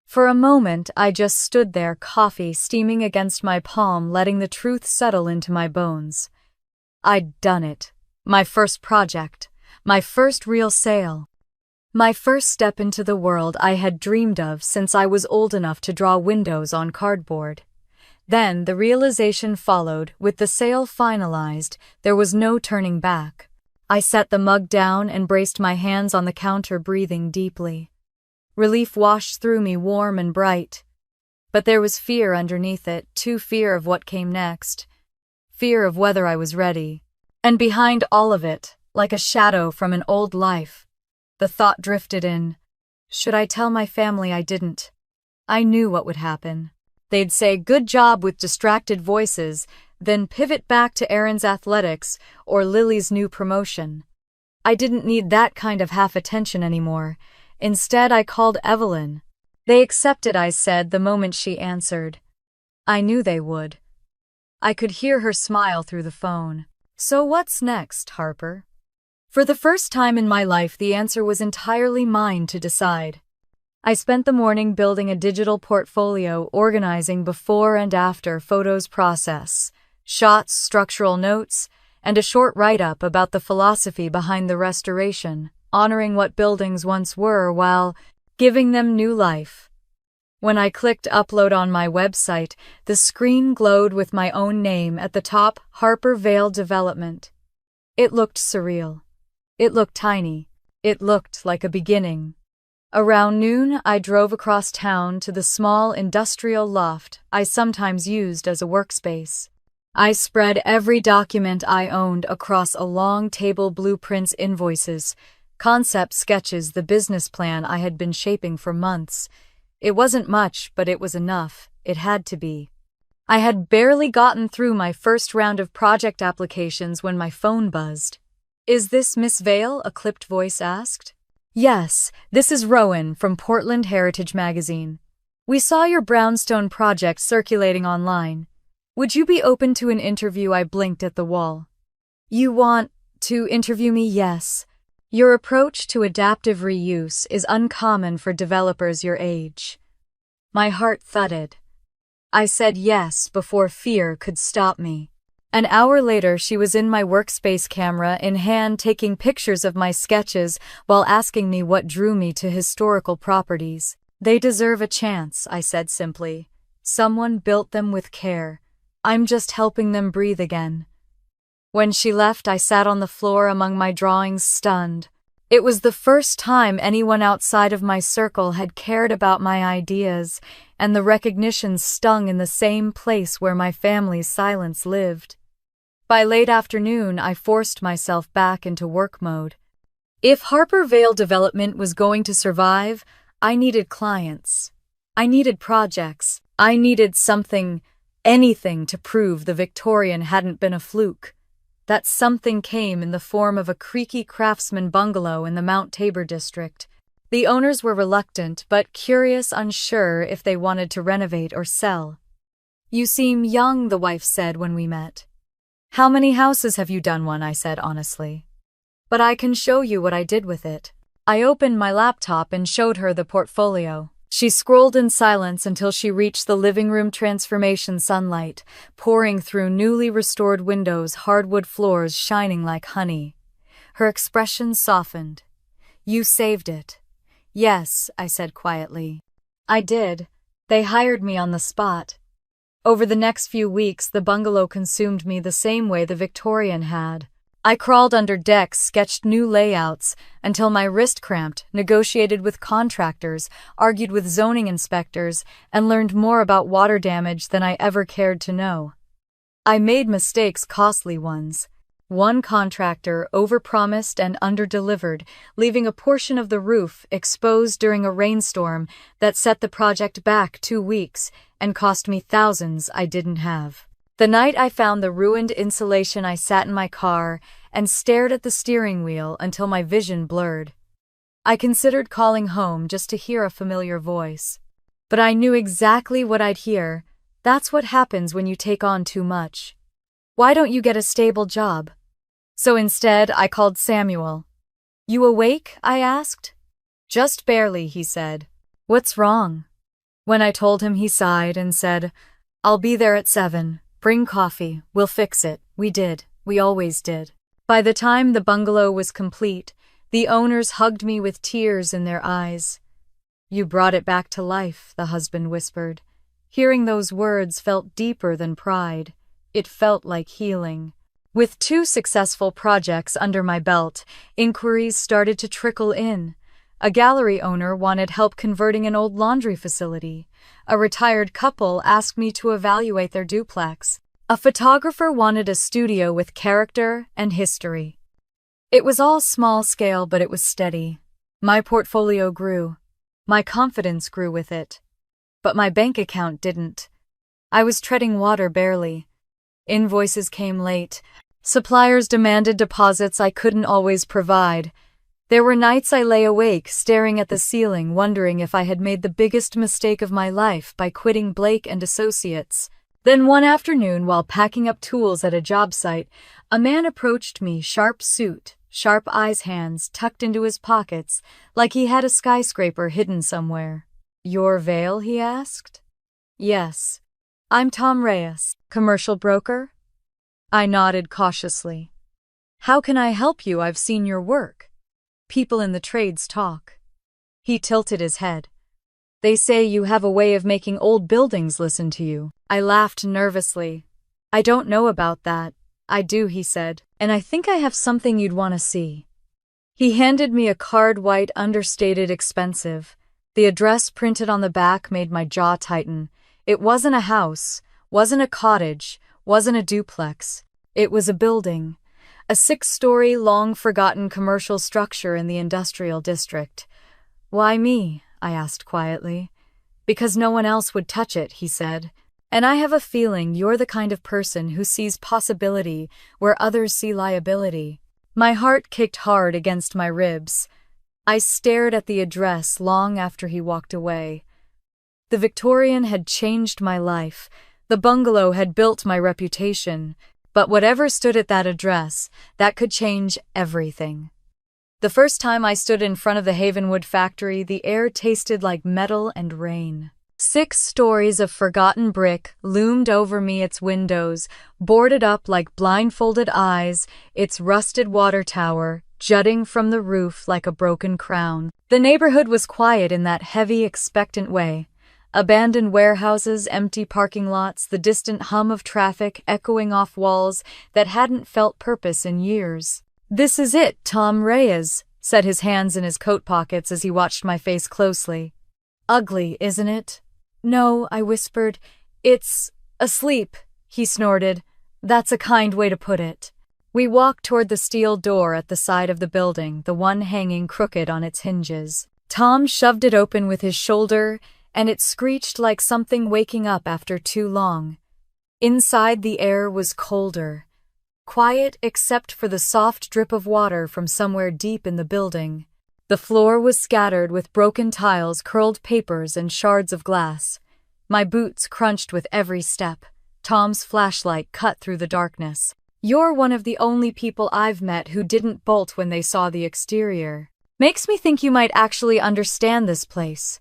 For a moment, I just stood there, coffee steaming against my palm, letting the truth settle into my bones. I'd done it. My first project. My first real sale. My first step into the world I had dreamed of since I was old enough to draw windows on cardboard. Then the realization followed. With the sale finalized, there was no turning back. I set the mug down and braced my hands on the counter, breathing deeply. Relief washed through me, warm and bright. But there was fear underneath it, too, fear of what came next. Fear of whether I was ready. And behind all of it, like a shadow from an old life, the thought drifted in. Should I tell my family I didn't? I knew what would happen. They'd say, "Good job," with distracted voices, then pivot back to Aaron's athletics or Lily's new promotion. I didn't need that kind of half attention anymore. Instead, I called Evelyn. "They accepted," I said the moment she answered. I knew they would. I could hear her smile through the phone. "So what's next, Harper?" For the first time in my life, the answer was entirely mine to decide. I spent the morning building a digital portfolio, organizing before and after photos, process, shots, structural notes, and a short write-up about the philosophy behind the restoration, honoring what buildings once were while giving them new life. When I clicked upload on my website, the screen glowed with my own name at the top, Harper Vale Development. It looked surreal. It looked tiny. It looked like a beginning. Around noon, I drove across town to the small industrial loft I sometimes used as a workspace. I spread every document I owned across a long table, blueprints, invoices, concept sketches, the business plan I had been shaping for months. It wasn't much, but it was enough. It had to be. I had barely gotten through my first round of project applications when my phone buzzed. "Is this Miss Vale?" a clipped voice asked. "Yes, this is Rowan from Portland Heritage Magazine. We saw your brownstone project circulating online. Would you be open to an interview?" I blinked at the wall. "You want to interview me?" "Yes. Your approach to adaptive reuse is uncommon for developers your age." My heart thudded. I said yes before fear could stop me. An hour later, she was in my workspace, camera in hand, taking pictures of my sketches while asking me what drew me to historical properties. "They deserve a chance," I said simply. "Someone built them with care. I'm just helping them breathe again." When she left, I sat on the floor among my drawings, stunned. It was the first time anyone outside of my circle had cared about my ideas, and the recognition stung in the same place where my family's silence lived. By late afternoon, I forced myself back into work mode. If Harper Vale Development was going to survive, I needed clients. I needed projects. I needed something, anything to prove the Victorian hadn't been a fluke. That something came in the form of a creaky craftsman bungalow in the Mount Tabor district. The owners were reluctant but curious, unsure if they wanted to renovate or sell. "You seem young," the wife said when we met. "How many houses have you done?" I said honestly. "But I can show you what I did with it." I opened my laptop and showed her the portfolio. She scrolled in silence until she reached the living room. Transformation, sunlight pouring through newly restored windows, hardwood floors shining like honey. Her expression softened. "You saved it." "Yes," I said quietly. "I did. They hired me on the spot." Over the next few weeks, the bungalow consumed me the same way the Victorian had. I crawled under decks, sketched new layouts, until my wrist cramped, negotiated with contractors, argued with zoning inspectors, and learned more about water damage than I ever cared to know. I made mistakes, costly ones. One contractor overpromised and underdelivered, leaving a portion of the roof exposed during a rainstorm that set the project back 2 weeks and cost me thousands I didn't have. The night I found the ruined insulation, I sat in my car and stared at the steering wheel until my vision blurred. I considered calling home just to hear a familiar voice. But I knew exactly what I'd hear. That's what happens when you take on too much. Why don't you get a stable job? So instead, I called Samuel. You awake? I asked. Just barely, he said. What's wrong? When I told him, he sighed and said, I'll be there at 7. Bring coffee. We'll fix it. We did. We always did. By the time the bungalow was complete, the owners hugged me with tears in their eyes. You brought it back to life, the husband whispered. Hearing those words felt deeper than pride. It felt like healing. With 2 successful projects under my belt, inquiries started to trickle in. A gallery owner wanted help converting an old laundry facility. A retired couple asked me to evaluate their duplex. A photographer wanted a studio with character and history. It was all small scale, but it was steady. My portfolio grew. My confidence grew with it. But my bank account didn't. I was treading water barely. Invoices came late. Suppliers demanded deposits I couldn't always provide. There were nights I lay awake, staring at the ceiling, wondering if I had made the biggest mistake of my life by quitting Blake and Associates. Then one afternoon, while packing up tools at a job site, a man approached me, sharp suit, sharp eyes, hands tucked into his pockets, like he had a skyscraper hidden somewhere. Your veil? He asked. Yes. I'm Tom Reyes, commercial broker. I nodded cautiously. How can I help you? I've seen your work. People in the trades talk. He tilted his head. They say you have a way of making old buildings listen to you. I laughed nervously. I don't know about that. I do, he said, and I think I have something you'd want to see. He handed me a card, white, understated, expensive. The address printed on the back made my jaw tighten. It wasn't a house, wasn't a cottage, wasn't a duplex. It was a building. A 6-story, long-forgotten commercial structure in the industrial district. Why me? I asked quietly. Because no one else would touch it, he said. And I have a feeling you're the kind of person who sees possibility where others see liability. My heart kicked hard against my ribs. I stared at the address long after he walked away. The Victorian had changed my life. The bungalow had built my reputation. But whatever stood at that address, that could change everything. The first time I stood in front of the Havenwood factory, the air tasted like metal and rain. 6 stories of forgotten brick loomed over me, its windows boarded up like blindfolded eyes, its rusted water tower jutting from the roof like a broken crown. The neighborhood was quiet in that heavy, expectant way. Abandoned warehouses, empty parking lots, the distant hum of traffic echoing off walls that hadn't felt purpose in years. This is it, Tom Reyes said, his hands in his coat pockets as he watched my face closely. Ugly, isn't it? No, I whispered. It's asleep, he snorted. That's a kind way to put it. We walked toward the steel door at the side of the building, the one hanging crooked on its hinges. Tom shoved it open with his shoulder, and it screeched like something waking up after too long. Inside, the air was colder. Quiet except for the soft drip of water from somewhere deep in the building. The floor was scattered with broken tiles, curled papers, and shards of glass. My boots crunched with every step. Tom's flashlight cut through the darkness. You're one of the only people I've met who didn't bolt when they saw the exterior. Makes me think you might actually understand this place.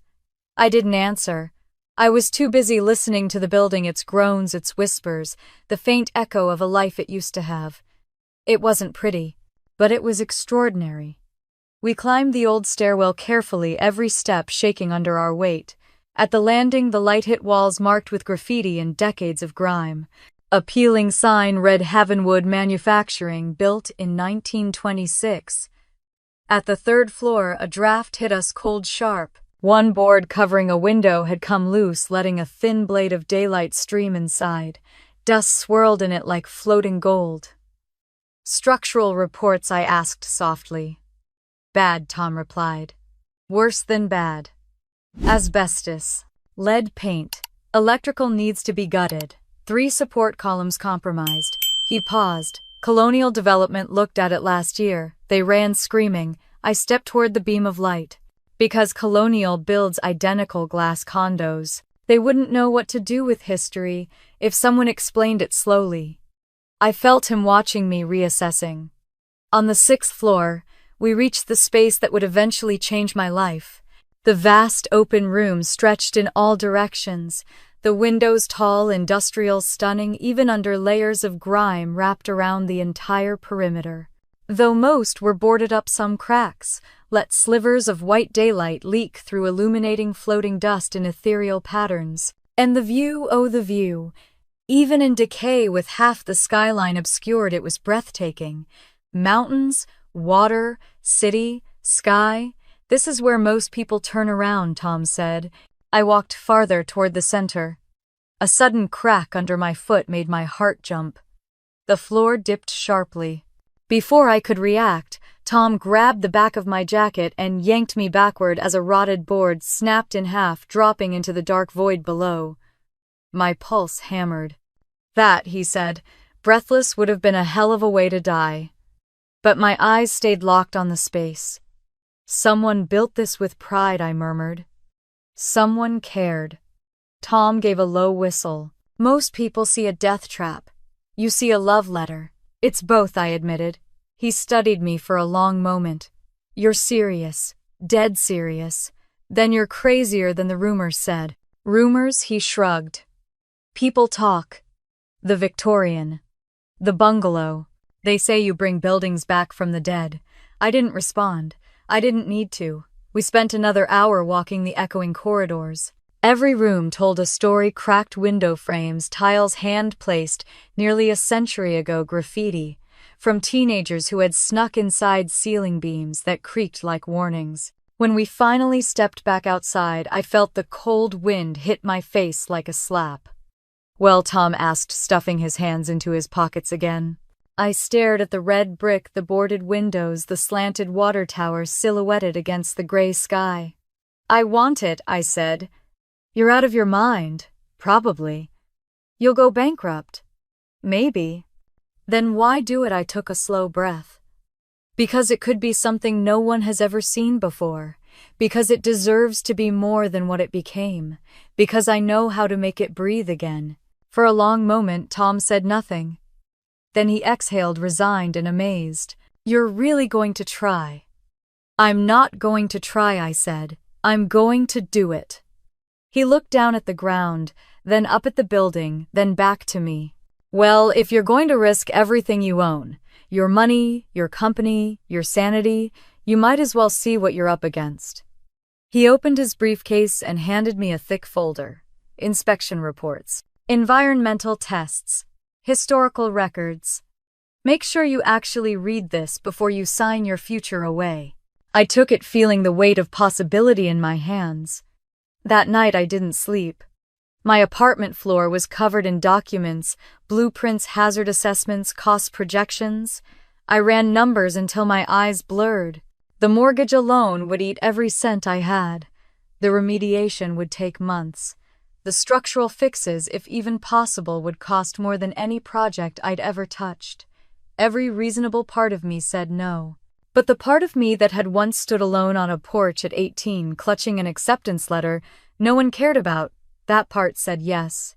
I didn't answer. I was too busy listening to the building, its groans, its whispers, the faint echo of a life it used to have. It wasn't pretty, but it was extraordinary. We climbed the old stairwell carefully, every step shaking under our weight. At the landing, the light hit walls marked with graffiti and decades of grime. A peeling sign read Heavenwood Manufacturing, built in 1926. At the third floor, a draft hit us cold sharp. One board covering a window had come loose, letting a thin blade of daylight stream inside. Dust swirled in it like floating gold. "Structural reports?" I asked softly. "Bad," Tom replied. "Worse than bad. Asbestos. Lead paint. Electrical needs to be gutted. 3 support columns compromised." He paused. "Colonial Development looked at it last year. They ran screaming." I stepped toward the beam of light. "Because Colonial builds identical glass condos. They wouldn't know what to do with history if someone explained it slowly." I felt him watching me, reassessing. On the 6th floor, we reached the space that would eventually change my life. The vast open room stretched in all directions, the windows tall, industrial, stunning, even under layers of grime wrapped around the entire perimeter. Though most were boarded up, some cracks let slivers of white daylight leak through, illuminating floating dust in ethereal patterns. And the view, oh the view! Even in decay, with half the skyline obscured, it was breathtaking. Mountains, water, city, sky. "This is where most people turn around," Tom said. I walked farther toward the center. A sudden crack under my foot made my heart jump. The floor dipped sharply. Before I could react, Tom grabbed the back of my jacket and yanked me backward as a rotted board snapped in half, dropping into the dark void below. My pulse hammered. "That," he said, breathless, "would have been a hell of a way to die." But my eyes stayed locked on the space. "Someone built this with pride," I murmured. "Someone cared." Tom gave a low whistle. "Most people see a death trap. You see a love letter." "It's both," I admitted. He studied me for a long moment. "You're serious, dead serious. Then you're crazier than the rumors said." "Rumors?" he shrugged. "People talk. The Victorian. The bungalow. They say you bring buildings back from the dead." I didn't respond. I didn't need to. We spent another hour walking the echoing corridors. Every room told a story: cracked window frames, tiles hand-placed nearly a century ago, graffiti from teenagers who had snuck inside, ceiling beams that creaked like warnings. When we finally stepped back outside, I felt the cold wind hit my face like a slap. "Well," Tom asked, stuffing his hands into his pockets again. I stared at the red brick, the boarded windows, the slanted water tower silhouetted against the gray sky. "I want it," I said. "You're out of your mind. Probably. You'll go bankrupt. Maybe. Then why do it?" I took a slow breath. "Because it could be something no one has ever seen before. Because it deserves to be more than what it became. Because I know how to make it breathe again." For a long moment, Tom said nothing. Then he exhaled, resigned and amazed. "You're really going to try?" "I'm not going to try," I said. "I'm going to do it." He looked down at the ground, then up at the building, then back to me. "Well, if you're going to risk everything you own, your money, your company, your sanity, you might as well see what you're up against." He opened his briefcase and handed me a thick folder. Inspection reports, environmental tests, historical records. "Make sure you actually read this before you sign your future away." I took it, feeling the weight of possibility in my hands. That night I didn't sleep. My apartment floor was covered in documents, blueprints, hazard assessments, cost projections. I ran numbers until my eyes blurred. The mortgage alone would eat every cent I had. The remediation would take months. The structural fixes, if even possible, would cost more than any project I'd ever touched. Every reasonable part of me said no. But the part of me that had once stood alone on a porch at 18, clutching an acceptance letter no one cared about, that part said yes.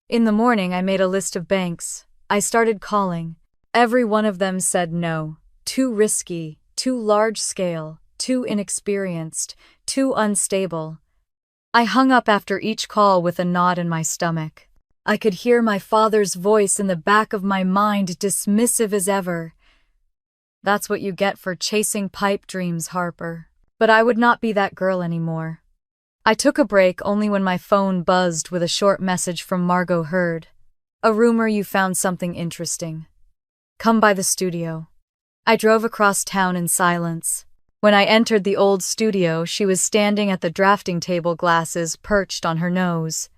In the morning, I made a list of banks. I started calling. Every one of them said no. Too risky, too large scale, too inexperienced, too unstable. I hung up after each call with a knot in my stomach. I could hear my father's voice in the back of my mind, dismissive as ever. "That's what you get for chasing pipe dreams, Harper." But I would not be that girl anymore. I took a break only when my phone buzzed with a short message from Margot Hurd. A rumor you found something interesting. Come by the studio. I drove across town in silence. When I entered the old studio, she was standing at the drafting table, glasses perched on her nose.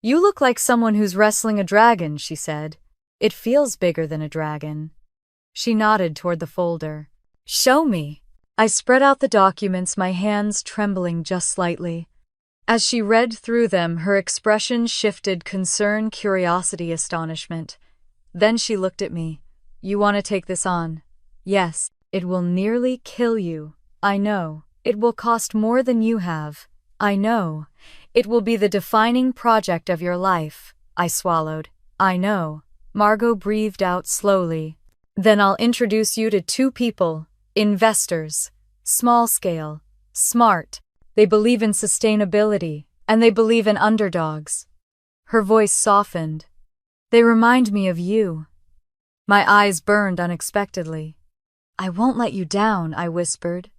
You look like someone who's wrestling a dragon, she said. It feels bigger than a dragon. She nodded toward the folder. Show me. I spread out the documents, my hands trembling just slightly. As she read through them, her expression shifted: concern, curiosity, astonishment. Then she looked at me. You want to take this on? Yes. It will nearly kill you. I know. It will cost more than you have. I know. It will be the defining project of your life. I swallowed. I know. Margot breathed out slowly. Then I'll introduce you to two people. Investors. Small scale. Smart. They believe in sustainability, and they believe in underdogs. Her voice softened. They remind me of you. My eyes burned unexpectedly. I won't let you down, I whispered.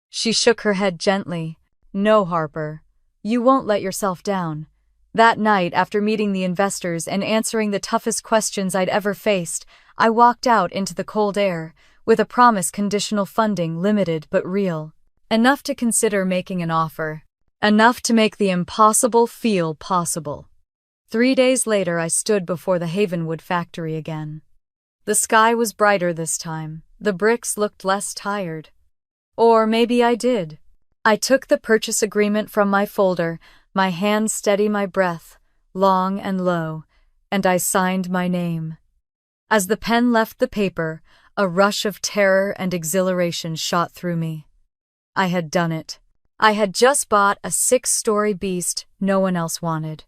She shook her head gently. No, Harper. You won't let yourself down. That night, after meeting the investors and answering the toughest questions I'd ever faced, I walked out into the cold air, with a promise: conditional funding, limited but real. Enough to consider making an offer. Enough to make the impossible feel possible. 3 days later, I stood before the Havenwood factory again. The sky was brighter this time. The bricks looked less tired. Or maybe I did. I took the purchase agreement from my folder, my hand steady, my breath, long and low, and I signed my name. As the pen left the paper, a rush of terror and exhilaration shot through me. I had done it. I had just bought a 6-story beast no one else wanted.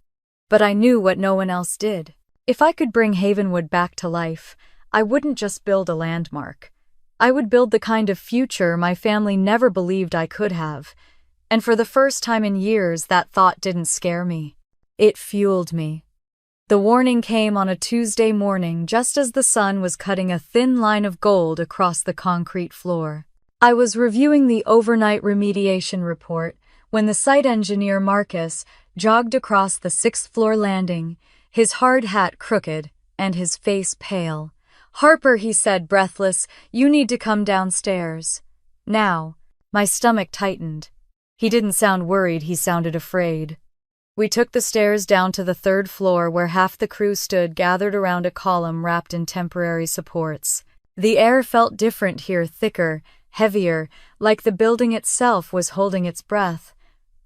But I knew what no one else did. If I could bring Havenwood back to life, I wouldn't just build a landmark. I would build the kind of future my family never believed I could have. And for the first time in years, that thought didn't scare me. It fueled me. The warning came on a Tuesday morning, just as the sun was cutting a thin line of gold across the concrete floor. I was reviewing the overnight remediation report when the site engineer, Marcus, jogged across the 6th-floor landing, his hard hat crooked and his face pale. Harper, he said, breathless, you need to come downstairs. Now. My stomach tightened. He didn't sound worried, he sounded afraid. We took the stairs down to the 3rd floor, where half the crew stood gathered around a column wrapped in temporary supports. The air felt different here, thicker, heavier, like the building itself was holding its breath.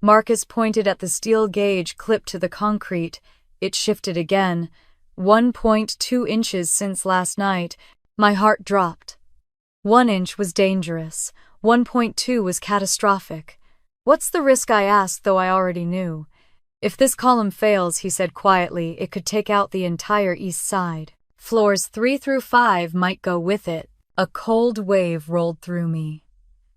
Marcus pointed at the steel gauge clipped to the concrete. It shifted again. 1.2 inches since last night. My heart dropped. 1 inch was dangerous. 1.2 was catastrophic. What's the risk, I asked, though I already knew. If this column fails, he said quietly, it could take out the entire east side. Floors 3 through 5 might go with it. A cold wave rolled through me.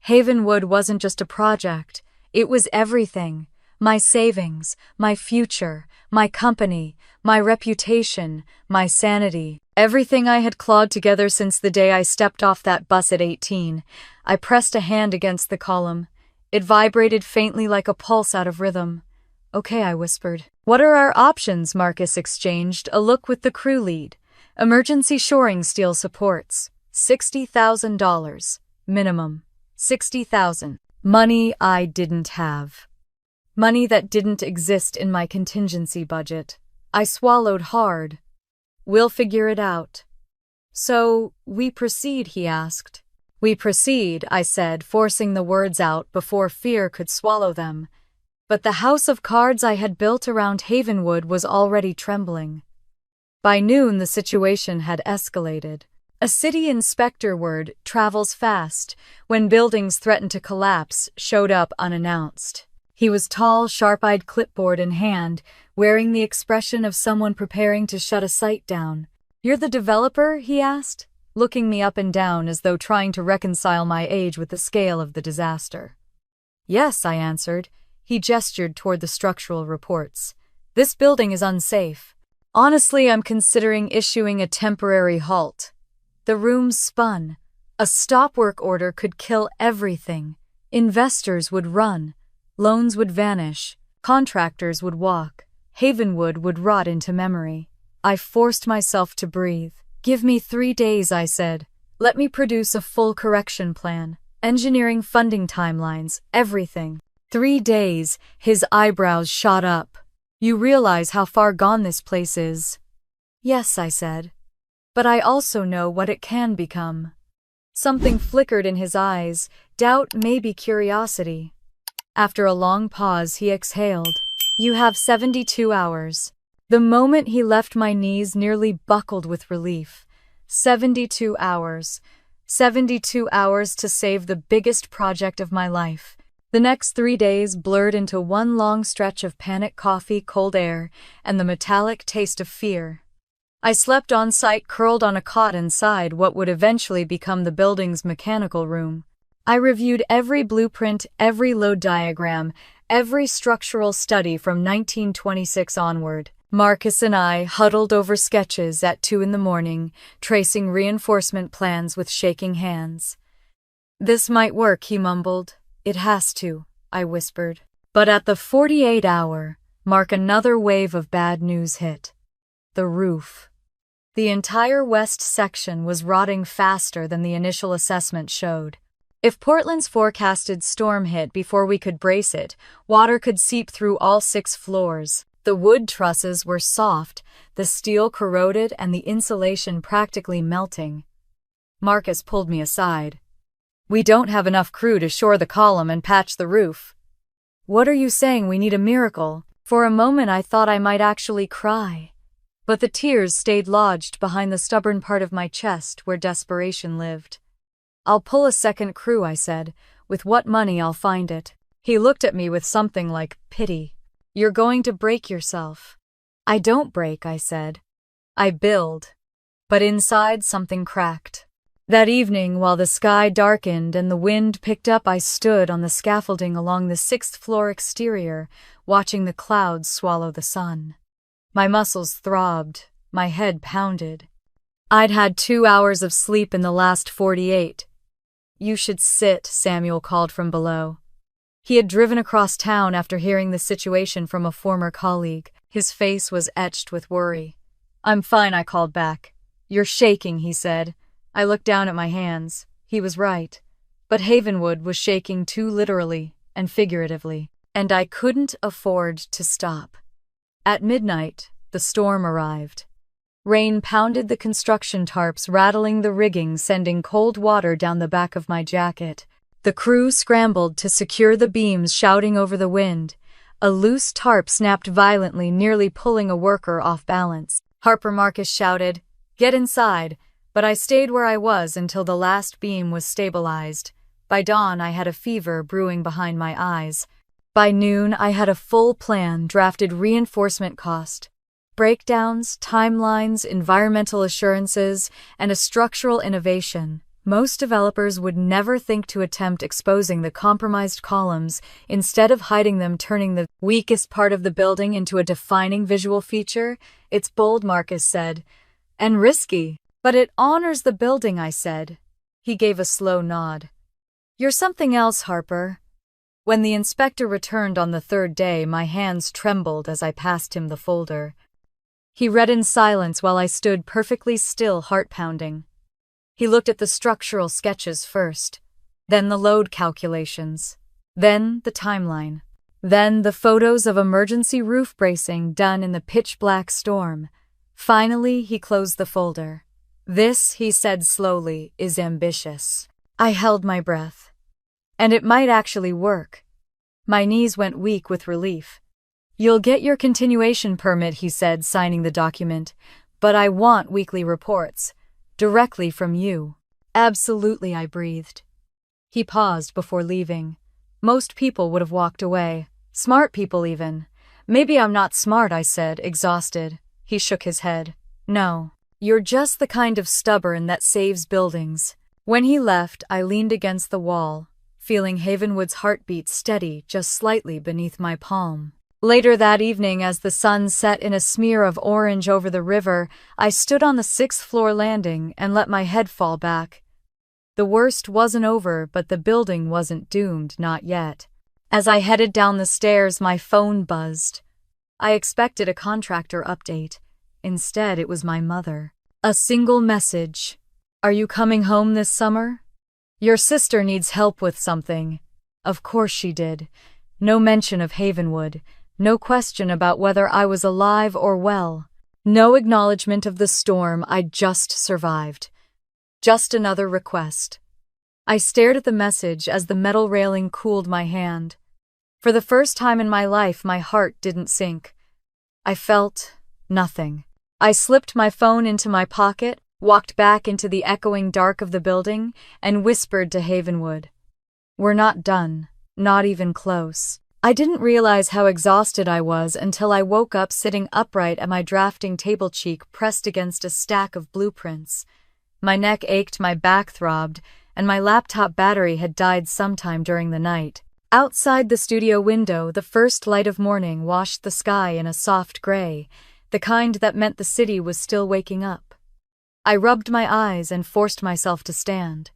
Havenwood wasn't just a project. It was everything. My savings, my future, my company, my reputation, my sanity. Everything I had clawed together since the day I stepped off that bus at 18. I pressed a hand against the column. It vibrated faintly like a pulse out of rhythm. Okay, I whispered. What are our options? Marcus exchanged a look with the crew lead. Emergency shoring steel supports. $60,000. Minimum. $60,000. Money I didn't have. Money that didn't exist in my contingency budget. I swallowed hard. We'll figure it out. So, we proceed, he asked. We proceed, I said, forcing the words out before fear could swallow them. But the house of cards I had built around Havenwood was already trembling. By noon, the situation had escalated. A city inspector word travels fast when buildings threatened to collapse showed up unannounced. He was tall, sharp-eyed, clipboard in hand, wearing the expression of someone preparing to shut a site down. You're the developer? He asked, looking me up and down as though trying to reconcile my age with the scale of the disaster. Yes, I answered. He gestured toward the structural reports. This building is unsafe. Honestly, I'm considering issuing a temporary halt. The room spun. A stop work order could kill everything. Investors would run. Loans would vanish. Contractors would walk. Havenwood would rot into memory. I forced myself to breathe. Give me 3 days, I said. Let me produce a full correction plan. Engineering, funding timelines, everything. 3 days, his eyebrows shot up. You realize how far gone this place is? Yes, I said. But I also know what it can become. Something flickered in his eyes, doubt, maybe curiosity. After a long pause, he exhaled. You have 72 hours. The moment he left, my knees nearly buckled with relief. 72 hours. 72 hours to save the biggest project of my life. The next 3 days blurred into one long stretch of panic coffee, cold air, and the metallic taste of fear. I slept on site, curled on a cot inside what would eventually become the building's mechanical room. I reviewed every blueprint, every load diagram, every structural study from 1926 onward. Marcus and I huddled over sketches at 2 a.m, tracing reinforcement plans with shaking hands. This might work, he mumbled. It has to, I whispered. But at the 48-hour mark, another wave of bad news hit. The roof. The entire west section was rotting faster than the initial assessment showed. If Portland's forecasted storm hit before we could brace it, water could seep through all 6 floors. The wood trusses were soft, the steel corroded, and the insulation practically melting. Marcus pulled me aside. We don't have enough crew to shore the column and patch the roof. What are you saying? We need a miracle? For a moment I thought I might actually cry. But the tears stayed lodged behind the stubborn part of my chest where desperation lived. I'll pull a second crew, I said. With what money, I'll find it. He looked at me with something like pity. You're going to break yourself. I don't break, I said. I build. But inside something cracked. That evening, while the sky darkened and the wind picked up, I stood on the scaffolding along the 6th floor exterior, watching the clouds swallow the sun. My muscles throbbed, my head pounded. I'd had 2 hours of sleep in the last 48. You should sit, Samuel called from below. He had driven across town after hearing the situation from a former colleague. His face was etched with worry. I'm fine, I called back. You're shaking, he said. I looked down at my hands. He was right. But Havenwood was shaking too, literally and figuratively, and I couldn't afford to stop. At midnight, the storm arrived. Rain pounded the construction tarps, rattling the rigging, sending cold water down the back of my jacket. The crew scrambled to secure the beams, shouting over the wind. A loose tarp snapped violently, nearly pulling a worker off balance. Harper Marcus shouted, "Get inside!" But I stayed where I was until the last beam was stabilized. By dawn, I had a fever brewing behind my eyes. By noon, I had a full plan, drafted reinforcement cost, breakdowns, timelines, environmental assurances, and a structural innovation. Most developers would never think to attempt exposing the compromised columns instead of hiding them, turning the weakest part of the building into a defining visual feature. It's bold, Marcus said, and risky. But it honors the building, I said. He gave a slow nod. You're something else, Harper. When the inspector returned on the 3rd day, my hands trembled as I passed him the folder. He read in silence while I stood perfectly still, heart pounding. He looked at the structural sketches first, then the load calculations, then the timeline, then the photos of emergency roof bracing done in the pitch-black storm. Finally, he closed the folder. This, he said slowly, is ambitious. I held my breath. And it might actually work. My knees went weak with relief. You'll get your continuation permit, he said, signing the document. But I want weekly reports. Directly from you. Absolutely, I breathed. He paused before leaving. Most people would have walked away. Smart people, even. Maybe I'm not smart, I said, exhausted. He shook his head. No. You're just the kind of stubborn that saves buildings. When he left, I leaned against the wall, feeling Havenwood's heartbeat steady just slightly beneath my palm. Later that evening, as the sun set in a smear of orange over the river, I stood on the 6th floor landing and let my head fall back. The worst wasn't over, but the building wasn't doomed, not yet. As I headed down the stairs, my phone buzzed. I expected a contractor update. Instead, it was my mother. A single message. "Are you coming home this summer? Your sister needs help with something." Of course she did. No mention of Havenwood. No question about whether I was alive or well. No acknowledgement of the storm I'd just survived. Just another request. I stared at the message as the metal railing cooled my hand. For the first time in my life, my heart didn't sink. I felt nothing. I slipped my phone into my pocket, walked back into the echoing dark of the building, and whispered to Havenwood. "We're not done. Not even close." I didn't realize how exhausted I was until I woke up sitting upright at my drafting table, cheek pressed against a stack of blueprints. My neck ached, my back throbbed, and my laptop battery had died sometime during the night. Outside the studio window, the first light of morning washed the sky in a soft gray, the kind that meant the city was still waking up. I rubbed my eyes and forced myself to stand.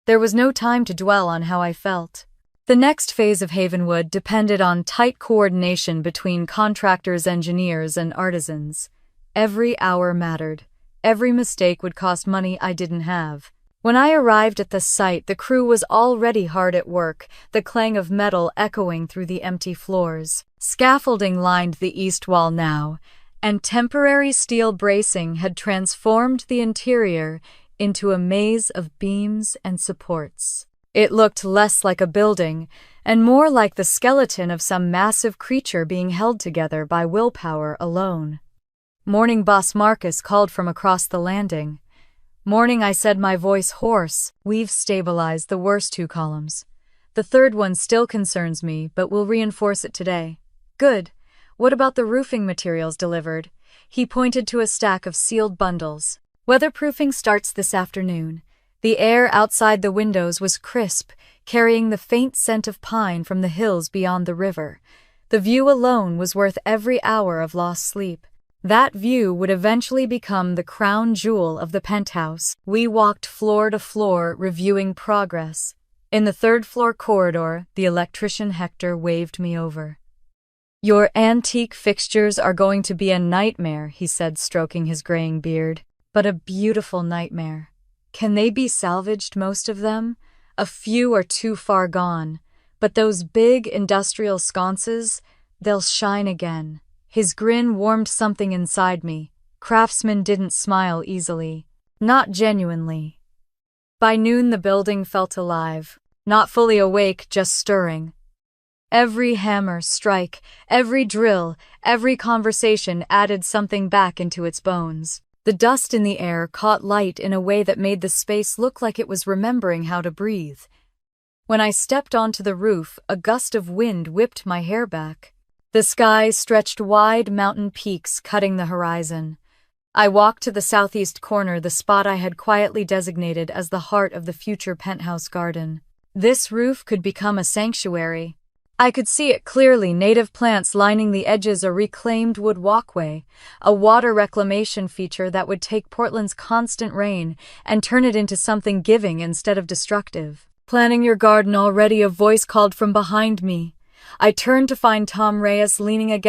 There was no time to dwell on how I felt. The next phase of Havenwood depended on tight coordination between contractors, engineers, and artisans. Every hour mattered. Every mistake would cost money I didn't have. When I arrived at the site, the crew was already hard at work, the clang of metal echoing through the empty floors. Scaffolding lined the east wall now, and temporary steel bracing had transformed the interior into a maze of beams and supports. It looked less like a building, and more like the skeleton of some massive creature being held together by willpower alone. "Morning, Boss," Marcus called from across the landing. "Morning," I said, my voice hoarse. "We've stabilized the worst 2 columns. The third one still concerns me, but we'll reinforce it today." "Good. What about the roofing materials delivered?" He pointed to a stack of sealed bundles. "Weatherproofing starts this afternoon." The air outside the windows was crisp, carrying the faint scent of pine from the hills beyond the river. The view alone was worth every hour of lost sleep. That view would eventually become the crown jewel of the penthouse. We walked floor to floor, reviewing progress. In the third-floor corridor, the electrician Hector waved me over. "Your antique fixtures are going to be a nightmare," he said, stroking his graying beard. "But a beautiful nightmare. Can they be salvaged, most of them? A few are too far gone. But those big industrial sconces, they'll shine again." His grin warmed something inside me. Craftsmen didn't smile easily. Not genuinely. By noon, the building felt alive. Not fully awake, just stirring. Every hammer, strike, every drill, every conversation added something back into its bones. The dust in the air caught light in a way that made the space look like it was remembering how to breathe. When I stepped onto the roof, a gust of wind whipped my hair back. The sky stretched wide, mountain peaks cutting the horizon. I walked to the southeast corner, the spot I had quietly designated as the heart of the future penthouse garden. This roof could become a sanctuary. I could see it clearly, native plants lining the edges, a reclaimed wood walkway, a water reclamation feature that would take Portland's constant rain and turn it into something giving instead of destructive. "Planning your garden already?" a voice called from behind me. I turned to find Tom Reyes leaning against